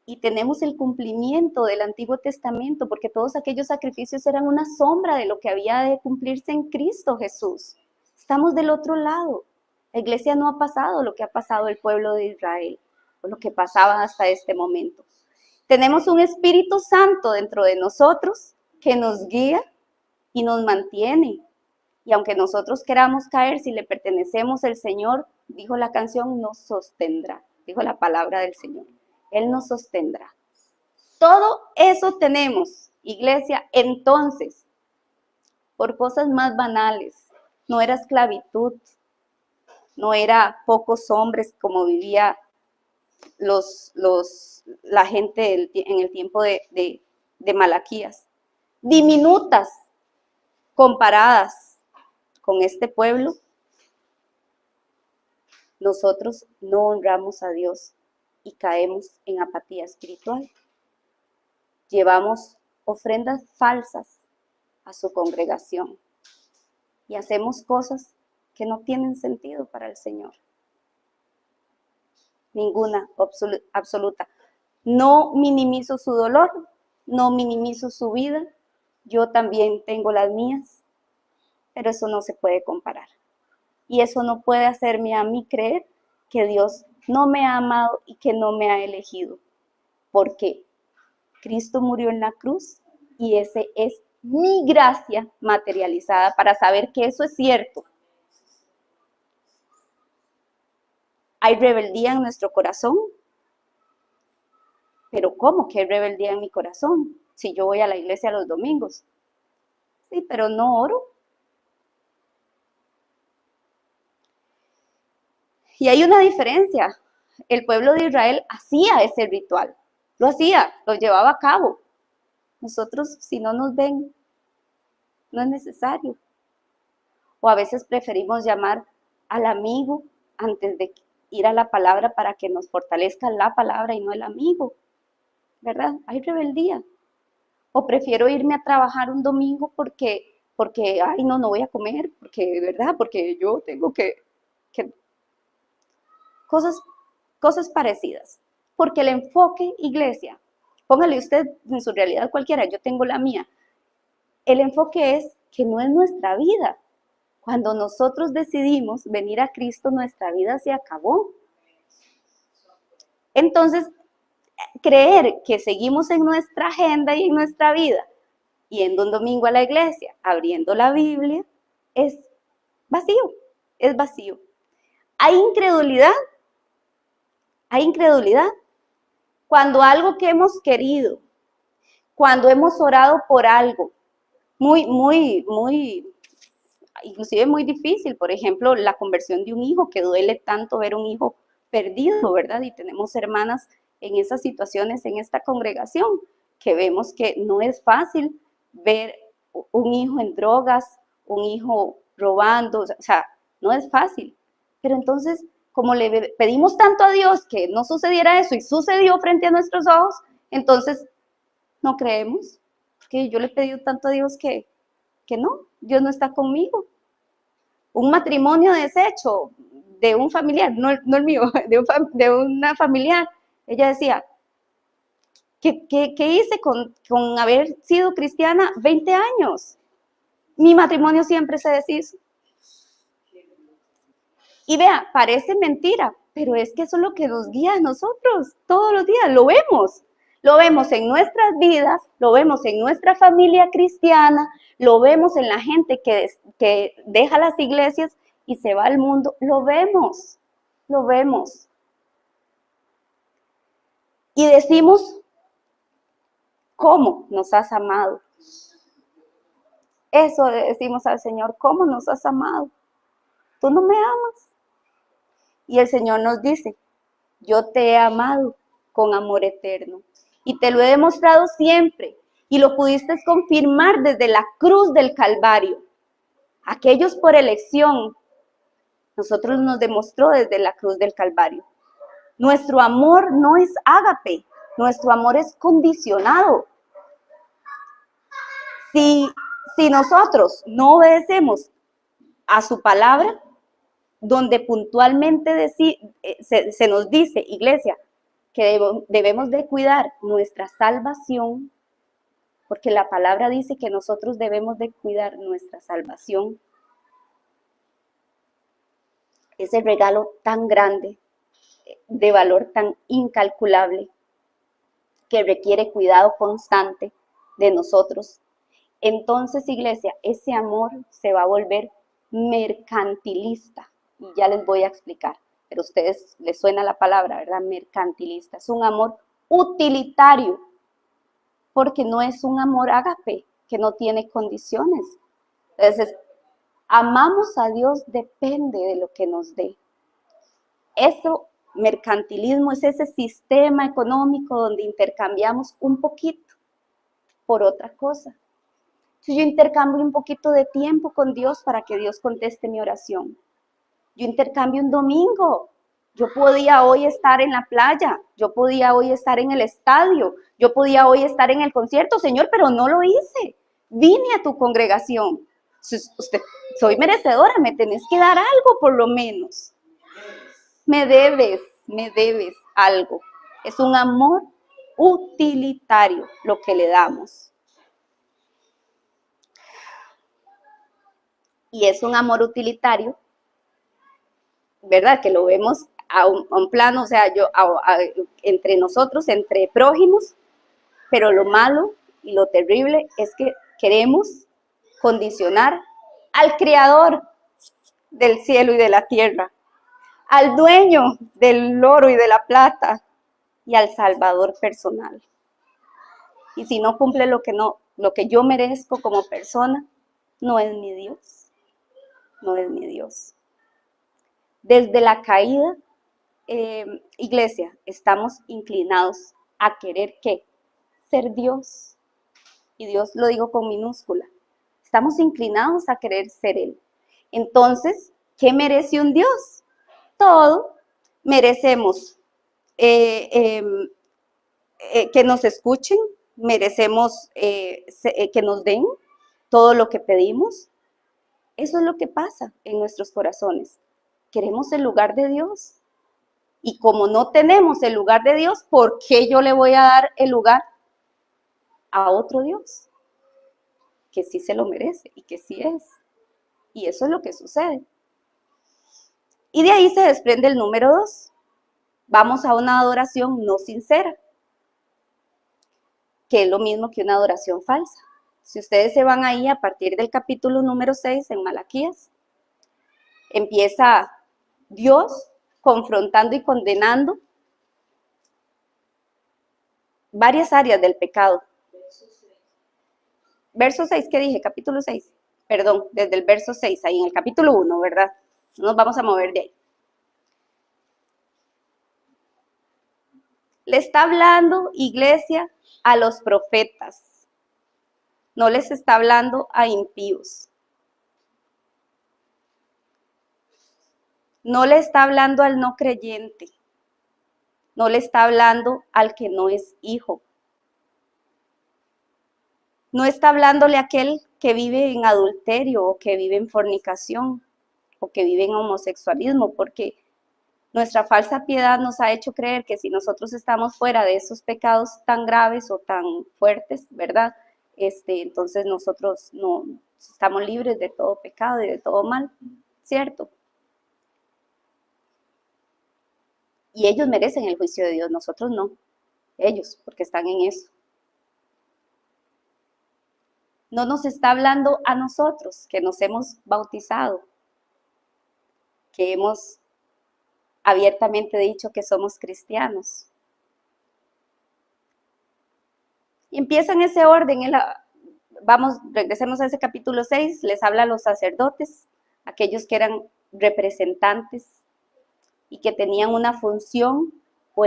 Speaker 1: Y tenemos el cumplimiento del Antiguo Testamento, porque todos aquellos sacrificios eran una sombra de lo que había de cumplirse en Cristo Jesús. Estamos del otro lado. La iglesia no ha pasado lo que ha pasado el pueblo de Israel, o lo que pasaba hasta este momento. Tenemos un Espíritu Santo dentro de nosotros que nos guía y nos mantiene. Y aunque nosotros queramos caer, si le pertenecemos al Señor, dijo la canción, nos sostendrá, dijo la palabra del Señor. Él nos sostendrá. Todo eso tenemos, iglesia. Entonces, por cosas más banales, no era esclavitud, no era pocos hombres como vivía la gente en el tiempo de Malaquías. Diminutas comparadas con este pueblo, nosotros no honramos a Dios y caemos en apatía espiritual. Llevamos ofrendas falsas a su congregación y hacemos cosas que no tienen sentido para el Señor. Ninguna, absoluta. No minimizo su dolor, no minimizo su vida, yo también tengo las mías, pero eso no se puede comparar. Y eso no puede hacerme a mí creer que Dios no me ha amado y que no me ha elegido, porque Cristo murió en la cruz y ese es mi gracia materializada para saber que eso es cierto. Hay rebeldía en nuestro corazón, pero ¿cómo que hay rebeldía en mi corazón? Si yo voy a la iglesia los domingos, sí, pero no oro. Y hay una diferencia. El pueblo de Israel hacía ese ritual, lo hacía, lo llevaba a cabo. Nosotros, si no nos ven, no es necesario. O a veces preferimos llamar al amigo antes de ir a la palabra para que nos fortalezca la palabra y no el amigo, ¿verdad? Hay rebeldía. O prefiero irme a trabajar un domingo porque ay, no voy a comer, porque, ¿verdad? Porque yo tengo que cosas parecidas. Porque el enfoque, iglesia, póngale usted en su realidad cualquiera, yo tengo la mía. El enfoque es que no es nuestra vida. Cuando nosotros decidimos venir a Cristo, nuestra vida se acabó. Entonces, creer que seguimos en nuestra agenda y en nuestra vida, yendo un domingo a la iglesia, abriendo la Biblia, es vacío, es vacío. Hay incredulidad cuando algo que hemos querido, cuando hemos orado por algo, inclusive muy difícil, por ejemplo, la conversión de un hijo, que duele tanto ver un hijo perdido, ¿verdad? Y tenemos hermanas en esas situaciones en esta congregación, que vemos que no es fácil ver un hijo en drogas, un hijo robando, o sea, no es fácil. Pero entonces, como le pedimos tanto a Dios que no sucediera eso y sucedió frente a nuestros ojos, entonces no creemos, porque yo le he pedido tanto a Dios que no, Dios no está conmigo. Un matrimonio deshecho de un familiar, no el mío, de una familiar. Ella decía, ¿qué hice con haber sido cristiana 20 años? Mi matrimonio siempre se deshizo. Y vea, parece mentira, pero es que eso es lo que nos guía a nosotros todos los días, lo vemos. Lo vemos en nuestras vidas, lo vemos en nuestra familia cristiana, lo vemos en la gente que deja las iglesias y se va al mundo, lo vemos. Y decimos, ¿cómo nos has amado? Eso le decimos al Señor, ¿cómo nos has amado? Tú no me amas. Y el Señor nos dice, yo te he amado con amor eterno y te lo he demostrado siempre y lo pudiste confirmar desde la cruz del Calvario. Aquellos por elección, nosotros nos demostró desde la cruz del Calvario. Nuestro amor no es ágape, nuestro amor es condicionado. Si nosotros no obedecemos a su palabra, donde puntualmente se nos dice, iglesia, que debemos de cuidar nuestra salvación, porque la palabra dice que nosotros debemos de cuidar nuestra salvación. Ese regalo tan grande, de valor tan incalculable, que requiere cuidado constante de nosotros. Entonces, iglesia, ese amor se va a volver mercantilista. Y ya les voy a explicar, pero a ustedes les suena la palabra, ¿verdad? Mercantilista. Es un amor utilitario, porque no es un amor ágape, que no tiene condiciones. Entonces, amamos a Dios depende de lo que nos dé. Eso, mercantilismo, es ese sistema económico donde intercambiamos un poquito por otra cosa. Entonces, yo intercambio un poquito de tiempo con Dios para que Dios conteste mi oración. Yo intercambio un domingo. Yo podía hoy estar en la playa, yo podía hoy estar en el estadio, yo podía hoy estar en el concierto, Señor, pero no lo hice. Vine a tu congregación. Soy merecedora, me tenés que dar algo por lo menos. Me debes algo. Es un amor utilitario lo que le damos. Y es un amor utilitario, ¿verdad? Que lo vemos a un plano, o sea, entre nosotros, entre prójimos, pero lo malo y lo terrible es que queremos condicionar al creador del cielo y de la tierra, al dueño del oro y de la plata y al salvador personal. Y si no cumple lo que yo merezco como persona, no es mi Dios, no es mi Dios. Desde la caída, iglesia, estamos inclinados a querer ¿qué? Ser Dios. Y Dios lo digo con minúscula. Estamos inclinados a querer ser Él. Entonces, ¿qué merece un Dios? Todo. Merecemos que nos escuchen, merecemos que nos den todo lo que pedimos. Eso es lo que pasa en nuestros corazones. Queremos el lugar de Dios. Y como no tenemos el lugar de Dios, ¿por qué yo le voy a dar el lugar a otro Dios? Que sí se lo merece y que sí es. Y eso es lo que sucede. Y de ahí se desprende el número 2. Vamos a una adoración no sincera, que es lo mismo que una adoración falsa. Si ustedes se van ahí a partir del capítulo número 6 en Malaquías, empieza Dios confrontando y condenando varias áreas del pecado. Verso 6, ¿qué dije? Capítulo 6. Perdón, desde el verso 6, ahí en el capítulo 1, ¿verdad? No nos vamos a mover de ahí. Le está hablando, iglesia, a los profetas. No les está hablando a impíos. No le está hablando al no creyente. No le está hablando al que no es hijo. No está hablándole a aquel que vive en adulterio o que vive en fornicación o que vive en homosexualismo, porque nuestra falsa piedad nos ha hecho creer que si nosotros estamos fuera de esos pecados tan graves o tan fuertes, ¿verdad? Entonces nosotros no estamos libres de todo pecado y de todo mal, ¿cierto? Y ellos merecen el juicio de Dios, nosotros no, ellos, porque están en eso. No nos está hablando a nosotros, que nos hemos bautizado, que hemos abiertamente dicho que somos cristianos. Y empieza en ese orden, regresemos a ese capítulo 6, les habla a los sacerdotes, aquellos que eran representantes y que tenían una función o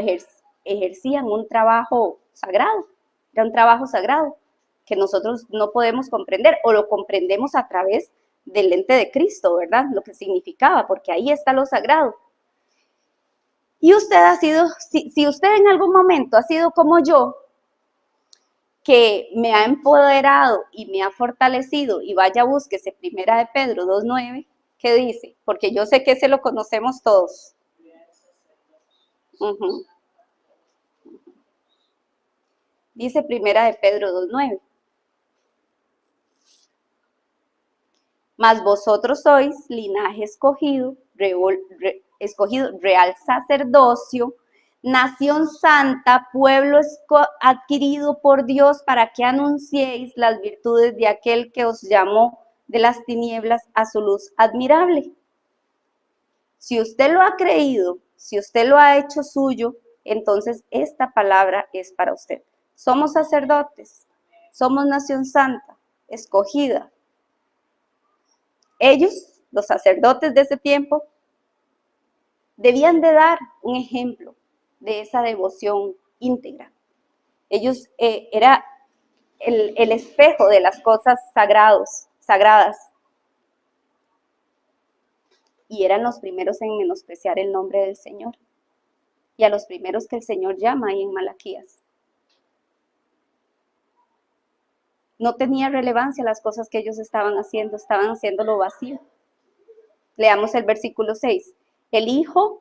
Speaker 1: ejercían un trabajo sagrado, era un trabajo sagrado que nosotros no podemos comprender o lo comprendemos a través del lente de Cristo, ¿verdad? Lo que significaba, porque ahí está lo sagrado. Y usted ha sido, si usted en algún momento ha sido como yo, que me ha empoderado y me ha fortalecido, y vaya, búsquese Primera de Pedro 2:9, ¿qué dice? Porque yo sé que ese lo conocemos todos. Dice Primera de Pedro 2:9. Mas vosotros sois linaje escogido, real sacerdocio, nación santa, pueblo adquirido por Dios para que anunciéis las virtudes de aquel que os llamó de las tinieblas a su luz admirable. Si usted lo ha creído, si usted lo ha hecho suyo, entonces esta palabra es para usted. Somos sacerdotes, somos nación santa, escogida. Ellos, los sacerdotes de ese tiempo, debían de dar un ejemplo de esa devoción íntegra. Ellos era el espejo de las cosas sagradas. Y eran los primeros en menospreciar el nombre del Señor. Y a los primeros que el Señor llama ahí en Malaquías. No tenía relevancia las cosas que ellos estaban haciendo lo vacío. Leamos el versículo 6. El Hijo,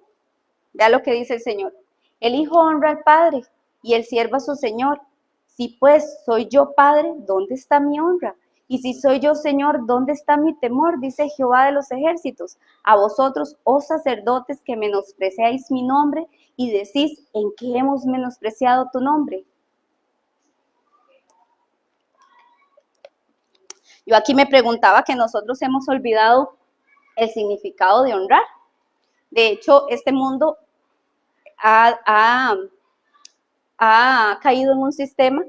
Speaker 1: vea lo que dice el Señor, el Hijo honra al Padre y el siervo a su Señor. Si pues soy yo Padre, ¿dónde está mi honra? Y si soy yo Señor, ¿dónde está mi temor? Dice Jehová de los ejércitos. A vosotros, oh sacerdotes, que menospreciáis mi nombre y decís, ¿en qué hemos menospreciado tu nombre? Yo aquí me preguntaba que nosotros hemos olvidado el significado de honrar. De hecho, este mundo ha caído en un sistema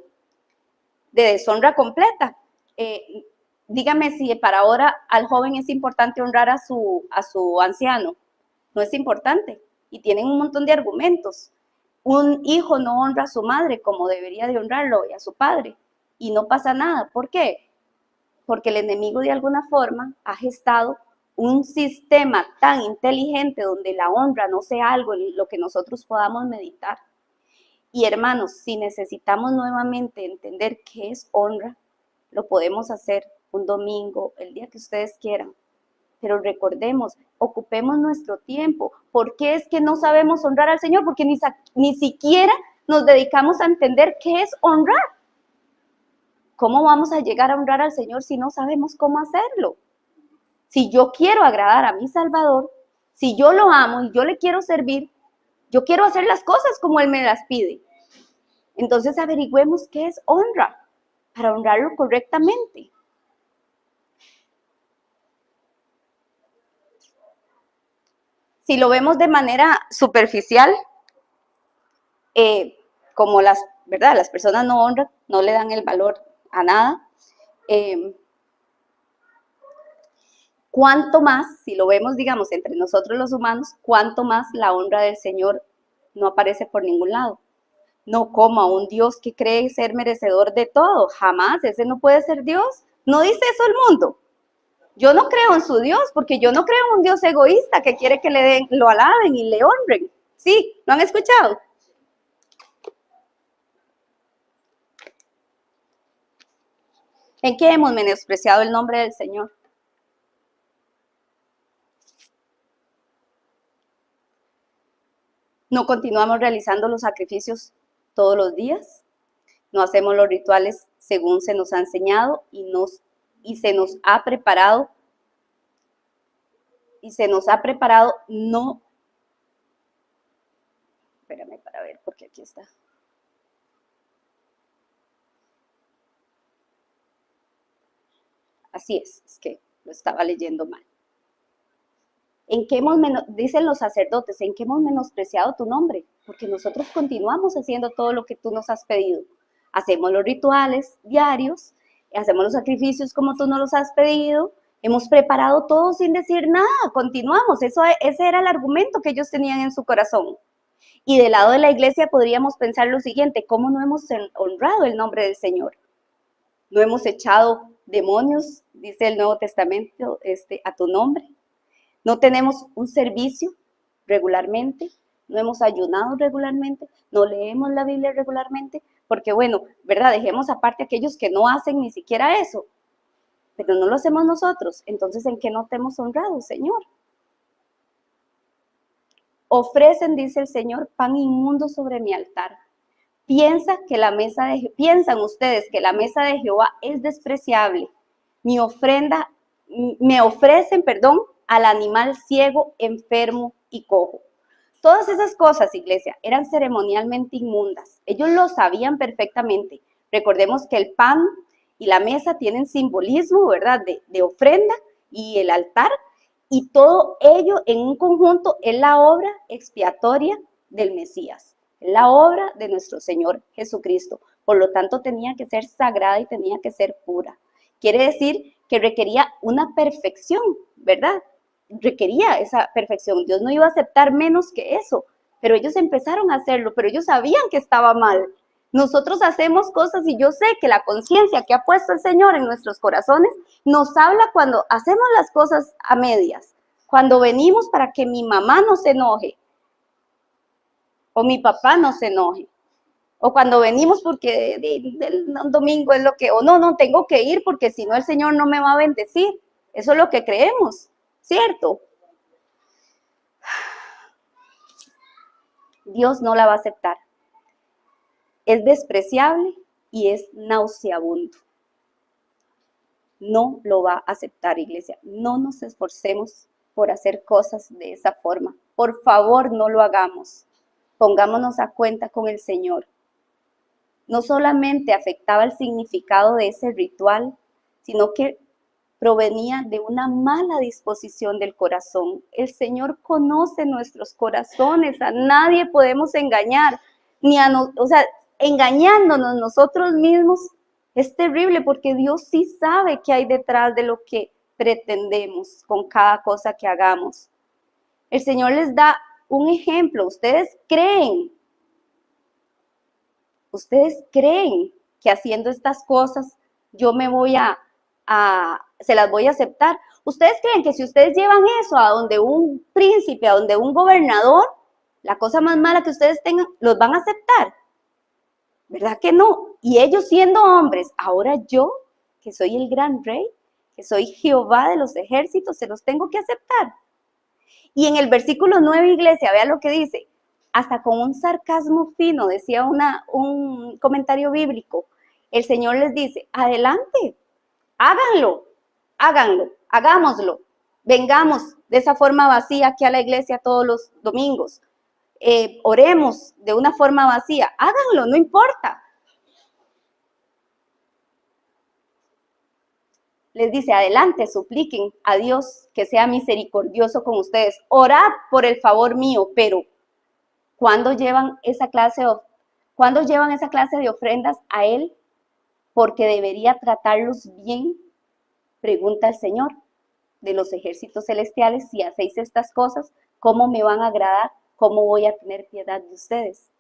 Speaker 1: de deshonra completa. Dígame si para ahora al joven es importante honrar a su anciano. No es importante. Y tienen un montón de argumentos. Un hijo no honra a su madre como debería de honrarlo y a su padre. Y no pasa nada. ¿Por qué? Porque el enemigo de alguna forma ha gestado un sistema tan inteligente donde la honra no sea algo en lo que nosotros podamos meditar. Y hermanos, si necesitamos nuevamente entender qué es honra, lo podemos hacer un domingo, el día que ustedes quieran. Pero recordemos, ocupemos nuestro tiempo. ¿Por qué es que no sabemos honrar al Señor? Porque ni siquiera nos dedicamos a entender qué es honrar. ¿Cómo vamos a llegar a honrar al Señor si no sabemos cómo hacerlo? Si yo quiero agradar a mi Salvador, si yo lo amo y yo le quiero servir, yo quiero hacer las cosas como Él me las pide. Entonces averigüemos qué es honra para honrarlo correctamente. Si lo vemos de manera superficial, como las personas no honran, no le dan el valor a nada. Cuánto más, si lo vemos, digamos, entre nosotros los humanos, cuánto más la honra del Señor no aparece por ningún lado. No como a un Dios que cree ser merecedor de todo. Jamás, ese no puede ser Dios. No dice eso el mundo. Yo no creo en su Dios, porque yo no creo en un Dios egoísta que quiere que lo alaben y le honren. ¿Sí? ¿Lo han escuchado? ¿En qué hemos menospreciado el nombre del Señor? No continuamos realizando los sacrificios todos los días, no hacemos los rituales según se nos ha enseñado y se nos ha preparado no, espérame para ver porque aquí está. Así es que lo estaba leyendo mal. Dicen los sacerdotes, ¿en qué hemos menospreciado tu nombre? Porque nosotros continuamos haciendo todo lo que tú nos has pedido. Hacemos los rituales diarios, hacemos los sacrificios como tú nos los has pedido, hemos preparado todo sin decir nada, continuamos. Ese era el argumento que ellos tenían en su corazón. Y del lado de la iglesia podríamos pensar lo siguiente: ¿cómo no hemos honrado el nombre del Señor? No hemos echado demonios, dice el Nuevo Testamento, a tu nombre. No tenemos un servicio regularmente, no hemos ayunado regularmente, no leemos la Biblia regularmente, porque bueno, ¿verdad? Dejemos aparte a aquellos que no hacen ni siquiera eso, pero no lo hacemos nosotros. Entonces, ¿en qué no te hemos honrado, Señor? Ofrecen, dice el Señor, pan inmundo sobre mi altar. Piensan ustedes que la mesa de Jehová es despreciable. Me ofrecen, al animal ciego, enfermo y cojo. Todas esas cosas, iglesia, eran ceremonialmente inmundas. Ellos lo sabían perfectamente. Recordemos que el pan y la mesa tienen simbolismo, ¿verdad?, de ofrenda, y el altar, y todo ello en un conjunto es la obra expiatoria del Mesías, es la obra de nuestro Señor Jesucristo. Por lo tanto, tenía que ser sagrada y tenía que ser pura. Quiere decir que requería una perfección, ¿verdad? Requería esa perfección. Dios no iba a aceptar menos que eso, pero ellos empezaron a hacerlo, pero ellos sabían que estaba mal. Nosotros hacemos cosas y yo sé que la conciencia que ha puesto el Señor en nuestros corazones nos habla cuando hacemos las cosas a medias, cuando venimos para que mi mamá no se enoje o mi papá no se enoje, o cuando venimos porque el domingo es lo que, o no, tengo que ir porque si no el Señor no me va a bendecir. Eso es lo que creemos, ¿cierto? Dios no la va a aceptar. Es despreciable y es nauseabundo. No lo va a aceptar, iglesia. No nos esforcemos por hacer cosas de esa forma. Por favor, no lo hagamos. Pongámonos a cuenta con el Señor. No solamente afectaba el significado de ese ritual, sino que provenía de una mala disposición del corazón. El Señor conoce nuestros corazones, a nadie podemos engañar, engañándonos nosotros mismos es terrible, porque Dios sí sabe qué hay detrás de lo que pretendemos con cada cosa que hagamos. El Señor les da un ejemplo. Ustedes creen que haciendo estas cosas yo me voy se las voy a aceptar. Ustedes creen que si ustedes llevan eso a donde un príncipe, a donde un gobernador, la cosa más mala que ustedes tengan, los van a aceptar. ¿Verdad que no? Y ellos siendo hombres, ahora yo, que soy el gran rey, que soy Jehová de los ejércitos, se los tengo que aceptar. Y en el versículo 9, iglesia, vea lo que dice. Hasta con un sarcasmo fino, decía un comentario bíblico, el Señor les dice: adelante, háganlo, hagámoslo. Vengamos de esa forma vacía aquí a la iglesia todos los domingos. Oremos de una forma vacía, háganlo, no importa. Les dice: adelante, supliquen a Dios que sea misericordioso con ustedes. Orad por el favor mío, pero ¿cuándo llevan esa clase de ofrendas a Él? Porque debería tratarlos bien, pregunta el Señor de los ejércitos celestiales: si hacéis estas cosas, ¿cómo me van a agradar? ¿Cómo voy a tener piedad de ustedes?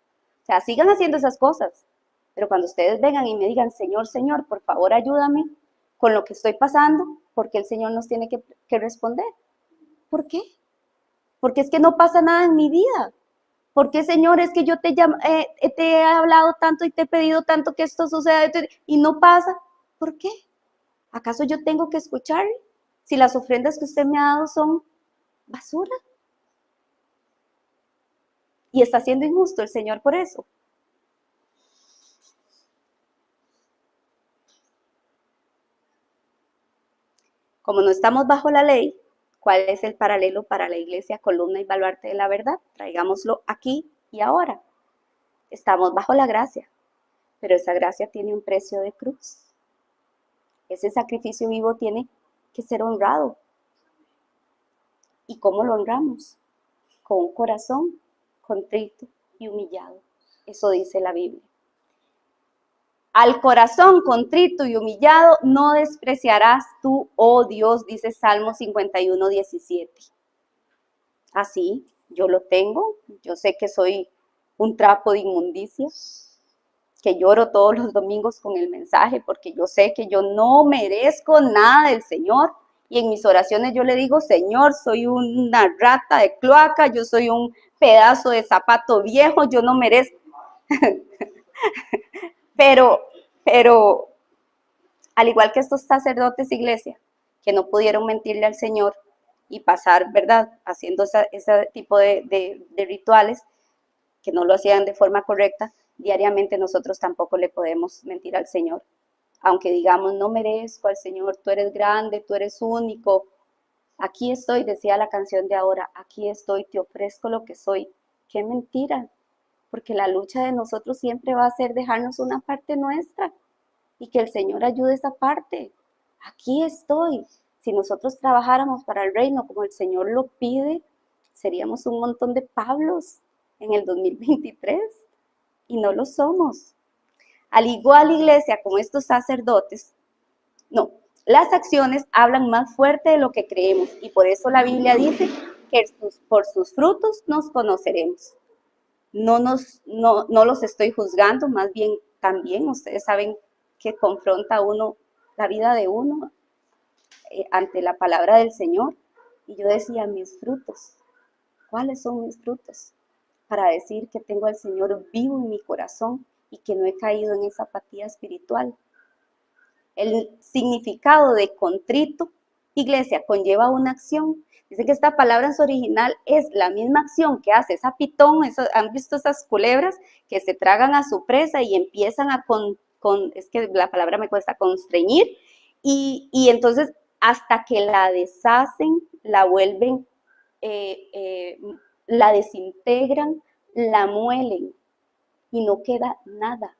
Speaker 1: O sea, sigan haciendo esas cosas, pero cuando ustedes vengan y me digan: Señor, Señor, por favor ayúdame con lo que estoy pasando, porque el Señor nos tiene que responder. ¿Por qué? Porque es que no pasa nada en mi vida. ¿Por qué, Señor? Es que yo te he hablado tanto y te he pedido tanto que esto suceda y no pasa. ¿Por qué? ¿Acaso yo tengo que escucharle si las ofrendas que usted me ha dado son basura? Y está siendo injusto el Señor por eso. Como no estamos bajo la ley, ¿cuál es el paralelo para la iglesia, columna y baluarte de la verdad? Traigámoslo aquí y ahora. Estamos bajo la gracia, pero esa gracia tiene un precio de cruz. Ese sacrificio vivo tiene que ser honrado. ¿Y cómo lo honramos? Con un corazón contrito y humillado. Eso dice la Biblia. Al corazón contrito y humillado no despreciarás tú, oh Dios, dice Salmo 51, 17. Así, yo lo tengo, yo sé que soy un trapo de inmundicia, que lloro todos los domingos con el mensaje, porque yo sé que yo no merezco nada del Señor, y en mis oraciones yo le digo, Señor, soy una rata de cloaca, yo soy un pedazo de zapato viejo, yo no merezco. pero, al igual que estos sacerdotes, iglesia, que no pudieron mentirle al Señor y pasar, ¿verdad?, haciendo ese tipo de rituales, que no lo hacían de forma correcta, diariamente nosotros tampoco le podemos mentir al Señor. Aunque digamos, no merezco al Señor, tú eres grande, tú eres único. Aquí estoy, decía la canción de ahora, aquí estoy, te ofrezco lo que soy. ¡Qué mentira! Porque la lucha de nosotros siempre va a ser dejarnos una parte nuestra y que el Señor ayude esa parte. Aquí estoy. Si nosotros trabajáramos para el reino como el Señor lo pide, seríamos un montón de Pablos en el 2023 y no lo somos. Al igual, iglesia, como estos sacerdotes, no, las acciones hablan más fuerte de lo que creemos y por eso la Biblia dice que por sus frutos nos conoceremos. No los estoy juzgando, más bien también ustedes saben que confronta uno la vida de uno ante la palabra del Señor. Y yo decía, mis frutos, ¿cuáles son mis frutos? Para decir que tengo al Señor vivo en mi corazón y que no he caído en esa apatía espiritual. El significado de contrito, iglesia, conlleva una acción. Dice que esta palabra en su original es la misma acción que hace esa pitón, ¿han visto esas culebras que se tragan a su presa y empiezan a es que la palabra me cuesta, constreñir, y entonces hasta que la deshacen, la vuelven, la desintegran, la muelen y no queda nada.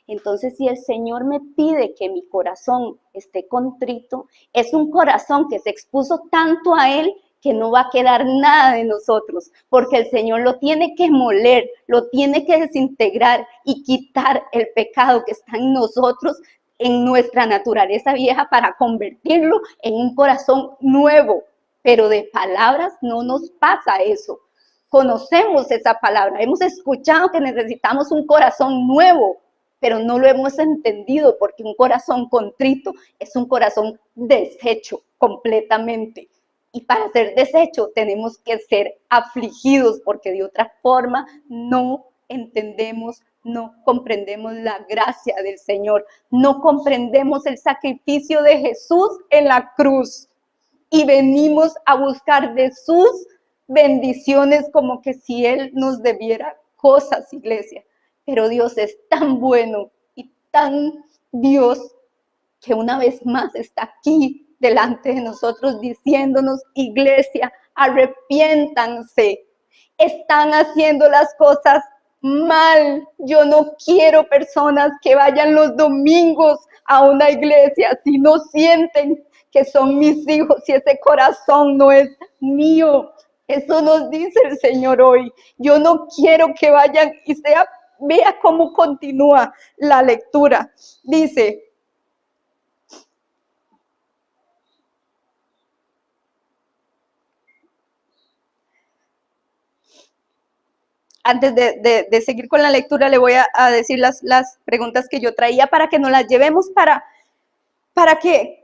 Speaker 1: Entonces, si el Señor me pide que mi corazón esté contrito, es un corazón que se expuso tanto a Él que no va a quedar nada de nosotros, porque el Señor lo tiene que moler, lo tiene que desintegrar y quitar el pecado que está en nosotros, en nuestra naturaleza vieja, para convertirlo en un corazón nuevo. Pero de palabras no nos pasa eso. Conocemos esa palabra, hemos escuchado que necesitamos un corazón nuevo, pero no lo hemos entendido porque un corazón contrito es un corazón deshecho completamente. Y para ser deshecho tenemos que ser afligidos porque de otra forma no entendemos, no comprendemos la gracia del Señor, no comprendemos el sacrificio de Jesús en la cruz y venimos a buscar de sus bendiciones como que si Él nos debiera cosas, iglesia. Pero Dios es tan bueno y tan Dios que una vez más está aquí delante de nosotros diciéndonos, iglesia, arrepiéntanse, están haciendo las cosas mal. Yo no quiero personas que vayan los domingos a una iglesia si no sienten que son mis hijos, si ese corazón no es mío. Eso nos dice el Señor hoy. Yo no quiero que vayan y vea cómo continúa la lectura. Dice, antes de seguir con la lectura, le voy a decir las preguntas que yo traía para que nos las llevemos, para que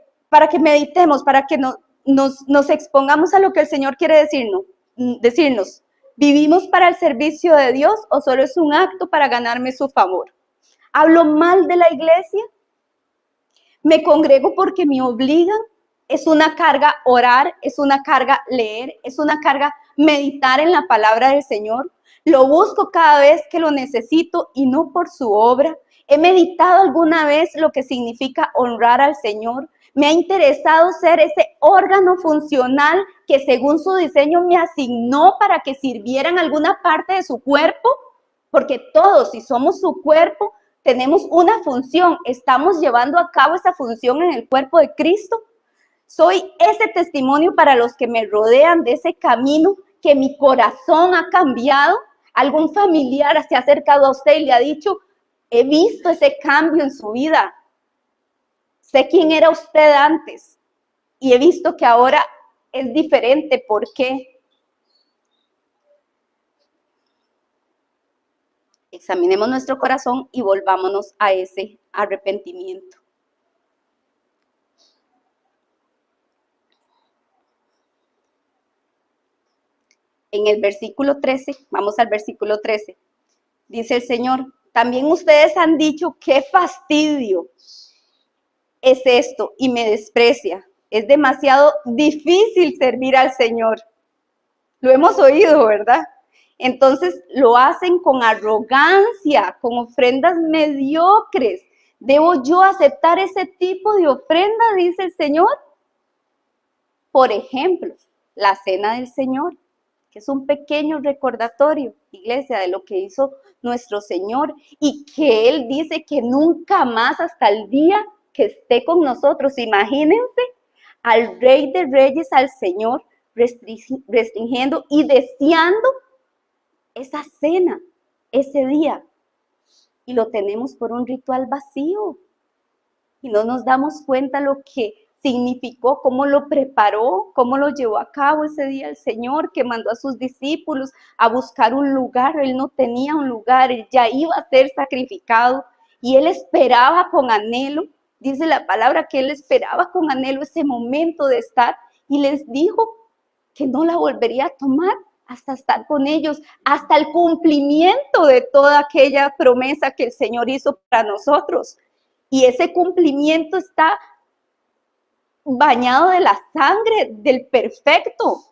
Speaker 1: meditemos, para que nos expongamos a lo que el Señor quiere decirnos. ¿Vivimos para el servicio de Dios o solo es un acto para ganarme su favor? ¿Hablo mal de la iglesia? ¿Me congrego porque me obligan? Es una carga orar, es una carga leer, es una carga meditar en la palabra del Señor. Lo busco cada vez que lo necesito y no por su obra. He meditado alguna vez lo que significa honrar al Señor. Me ha interesado ser ese órgano funcional que según su diseño me asignó para que sirviera en alguna parte de su cuerpo, porque todos, si somos su cuerpo, tenemos una función. ¿Estamos llevando a cabo esa función en el cuerpo de Cristo? Soy ese testimonio para los que me rodean de ese camino, que mi corazón ha cambiado. ¿Algún familiar se ha acercado a usted y le ha dicho, He visto ese cambio en su vida. Sé quién era usted antes y he visto que ahora es diferente. ¿Por qué? Examinemos nuestro corazón y volvámonos a ese arrepentimiento. En el versículo 13, vamos al versículo 13, dice el Señor, también ustedes han dicho, qué fastidio es esto y me desprecia. Es demasiado difícil servir al Señor. Lo hemos oído, ¿verdad? Entonces lo hacen con arrogancia, con ofrendas mediocres. ¿Debo yo aceptar ese tipo de ofrenda? Dice el Señor. Por ejemplo, la cena del Señor, que es un pequeño recordatorio, iglesia, de lo que hizo nuestro Señor y que Él dice que nunca más hasta el día que esté con nosotros. Imagínense al Rey de Reyes, al Señor, restringiendo y deseando esa cena, ese día. Y lo tenemos por un ritual vacío. Y no nos damos cuenta lo que significó, cómo lo preparó, cómo lo llevó a cabo ese día el Señor, que mandó a sus discípulos a buscar un lugar. Él no tenía un lugar, él ya iba a ser sacrificado y él esperaba con anhelo, dice la palabra que él esperaba con anhelo ese momento de estar y les dijo que no la volvería a tomar hasta estar con ellos, hasta el cumplimiento de toda aquella promesa que el Señor hizo para nosotros. Y ese cumplimiento está bañado de la sangre del perfecto.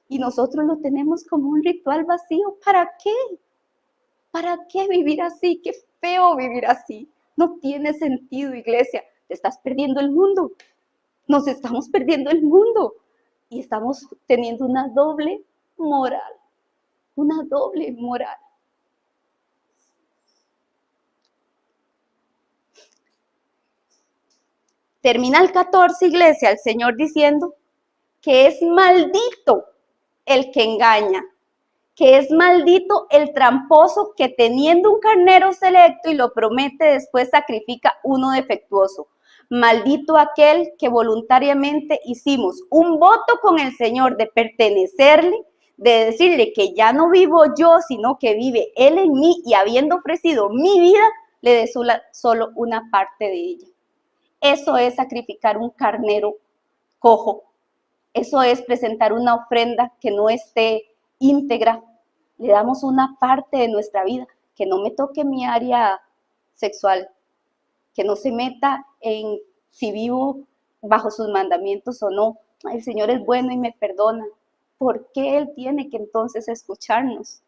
Speaker 1: Y nosotros lo tenemos como un ritual vacío. ¿Para qué? ¿Para qué vivir así? Qué feo vivir así. No tiene sentido, iglesia. Te estás perdiendo el mundo. Nos estamos perdiendo el mundo. Y estamos teniendo una doble moral. Una doble moral. Termina el 14, iglesia, el Señor diciendo que es maldito el que engaña, que es maldito el tramposo que teniendo un carnero selecto y lo promete, después sacrifica uno defectuoso. Maldito aquel que voluntariamente hicimos un voto con el Señor de pertenecerle, de decirle que ya no vivo yo, sino que vive Él en mí y habiendo ofrecido mi vida, le dé solo una parte de ella. Eso es sacrificar un carnero cojo. Eso es presentar una ofrenda que no esté íntegra. Le damos una parte de nuestra vida, que no me toque mi área sexual, que no se meta en si vivo bajo sus mandamientos o no. El Señor es bueno y me perdona. ¿Por qué Él tiene que entonces escucharnos?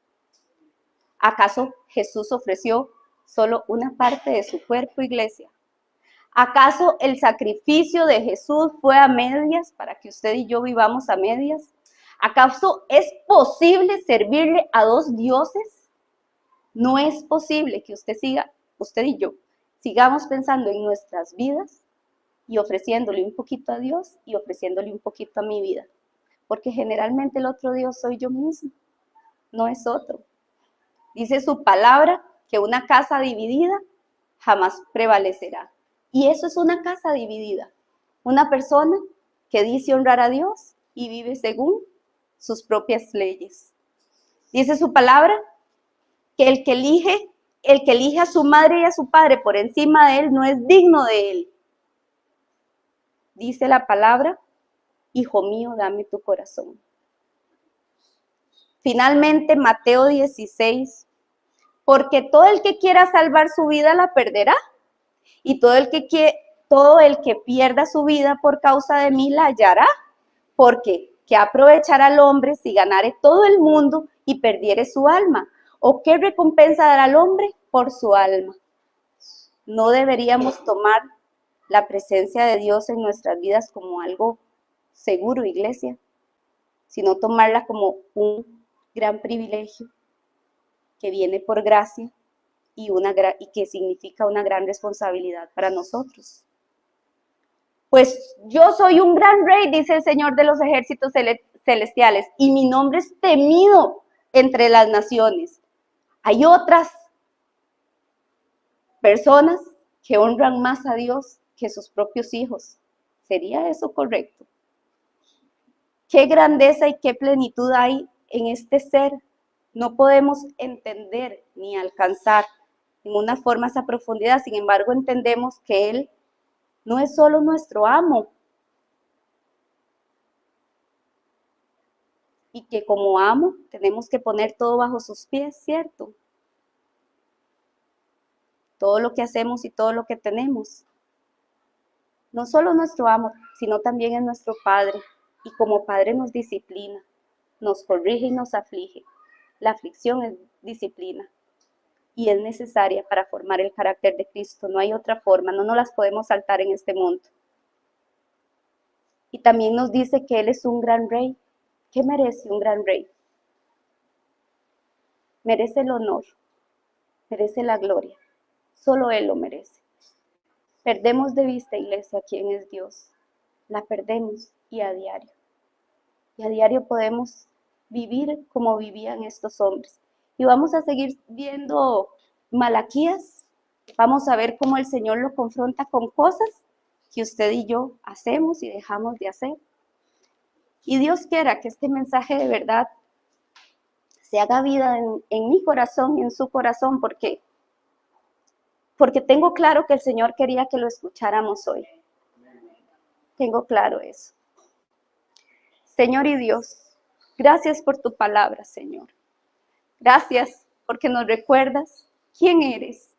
Speaker 1: ¿Acaso Jesús ofreció solo una parte de su cuerpo, iglesia? ¿Acaso el sacrificio de Jesús fue a medias para que usted y yo vivamos a medias? ¿Acaso es posible servirle a dos dioses? No es posible que usted y yo, sigamos pensando en nuestras vidas y ofreciéndole un poquito a Dios y ofreciéndole un poquito a mi vida. Porque generalmente el otro Dios soy yo mismo, no es otro. Dice su palabra que una casa dividida jamás prevalecerá. Y eso es una casa dividida. Una persona que dice honrar a Dios y vive según sus propias leyes. Dice su palabra que el que elige a su madre y a su padre por encima de él no es digno de él. Dice la palabra, hijo mío, dame tu corazón. Finalmente, Mateo 16, porque todo el que quiera salvar su vida la perderá. Y todo el que pierda su vida por causa de mí la hallará, porque ¿qué aprovechará al hombre si ganare todo el mundo y perdiere su alma? ¿O qué recompensa dará al hombre por su alma? No deberíamos tomar la presencia de Dios en nuestras vidas como algo seguro, iglesia, sino tomarla como un gran privilegio que viene por gracia y que significa una gran responsabilidad para nosotros. Pues yo soy un gran rey, dice el Señor de los ejércitos celestiales, y mi nombre es temido entre las naciones. Hay otras personas que honran más a Dios que sus propios hijos. ¿Sería eso correcto? Qué grandeza y qué plenitud hay en este ser. No podemos entender ni alcanzar en una forma esa profundidad. Sin embargo, entendemos que Él no es solo nuestro amo, y que como amo tenemos que poner todo bajo sus pies, ¿cierto? Todo lo que hacemos y todo lo que tenemos. No solo nuestro amo, sino también es nuestro Padre, y como Padre nos disciplina, nos corrige y nos aflige. La aflicción es disciplina y es necesaria para formar el carácter de Cristo. No hay otra forma, no nos las podemos saltar en este mundo. Y también nos dice que Él es un gran rey. ¿Qué merece un gran rey? Merece el honor, merece la gloria. Solo Él lo merece. Perdemos de vista, iglesia, quién es Dios. La perdemos y a diario. Y a diario podemos vivir como vivían estos hombres. Y vamos a seguir viendo Malaquías. Vamos a ver cómo el Señor lo confronta con cosas que usted y yo hacemos y dejamos de hacer. Y Dios quiera que este mensaje de verdad se haga vida en mi corazón y en su corazón, porque tengo claro que el Señor quería que lo escucháramos hoy. Tengo claro eso. Señor y Dios, gracias por tu palabra, Señor. Gracias porque nos recuerdas quién eres,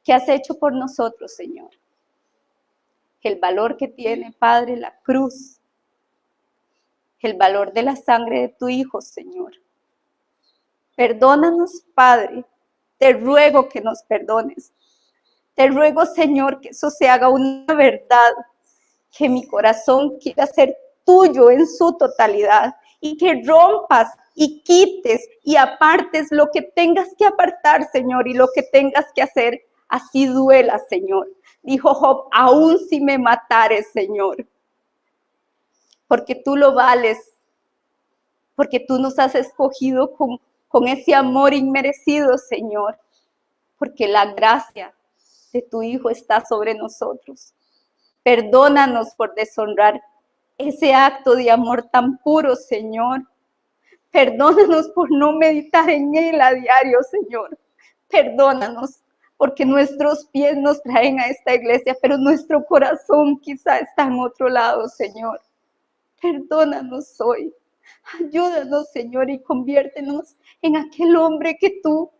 Speaker 1: qué has hecho por nosotros, Señor. El valor que tiene, Padre, la cruz, el valor de la sangre de tu Hijo, Señor. Perdónanos, Padre, te ruego que nos perdones. Te ruego, Señor, que eso se haga una verdad, que mi corazón quiera ser tuyo en su totalidad, y que rompas y quites y apartes lo que tengas que apartar, Señor, y lo que tengas que hacer, así duela, Señor. Dijo Job, aún si me matares, Señor, porque tú lo vales, porque tú nos has escogido con ese amor inmerecido, Señor, porque la gracia de tu Hijo está sobre nosotros. Perdónanos por deshonrar ese acto de amor tan puro, Señor. Perdónanos por no meditar en Él a diario, Señor. Perdónanos porque nuestros pies nos traen a esta iglesia, pero nuestro corazón quizá está en otro lado, Señor. Perdónanos hoy. Ayúdanos, Señor, y conviértenos en aquel hombre que tú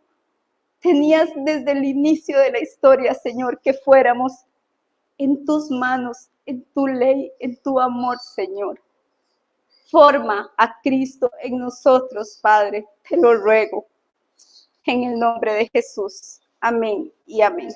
Speaker 1: tenías desde el inicio de la historia, Señor, que fuéramos en tus manos, en tu ley, en tu amor, Señor. Forma a Cristo en nosotros, Padre, te lo ruego, en el nombre de Jesús. Amén y amén.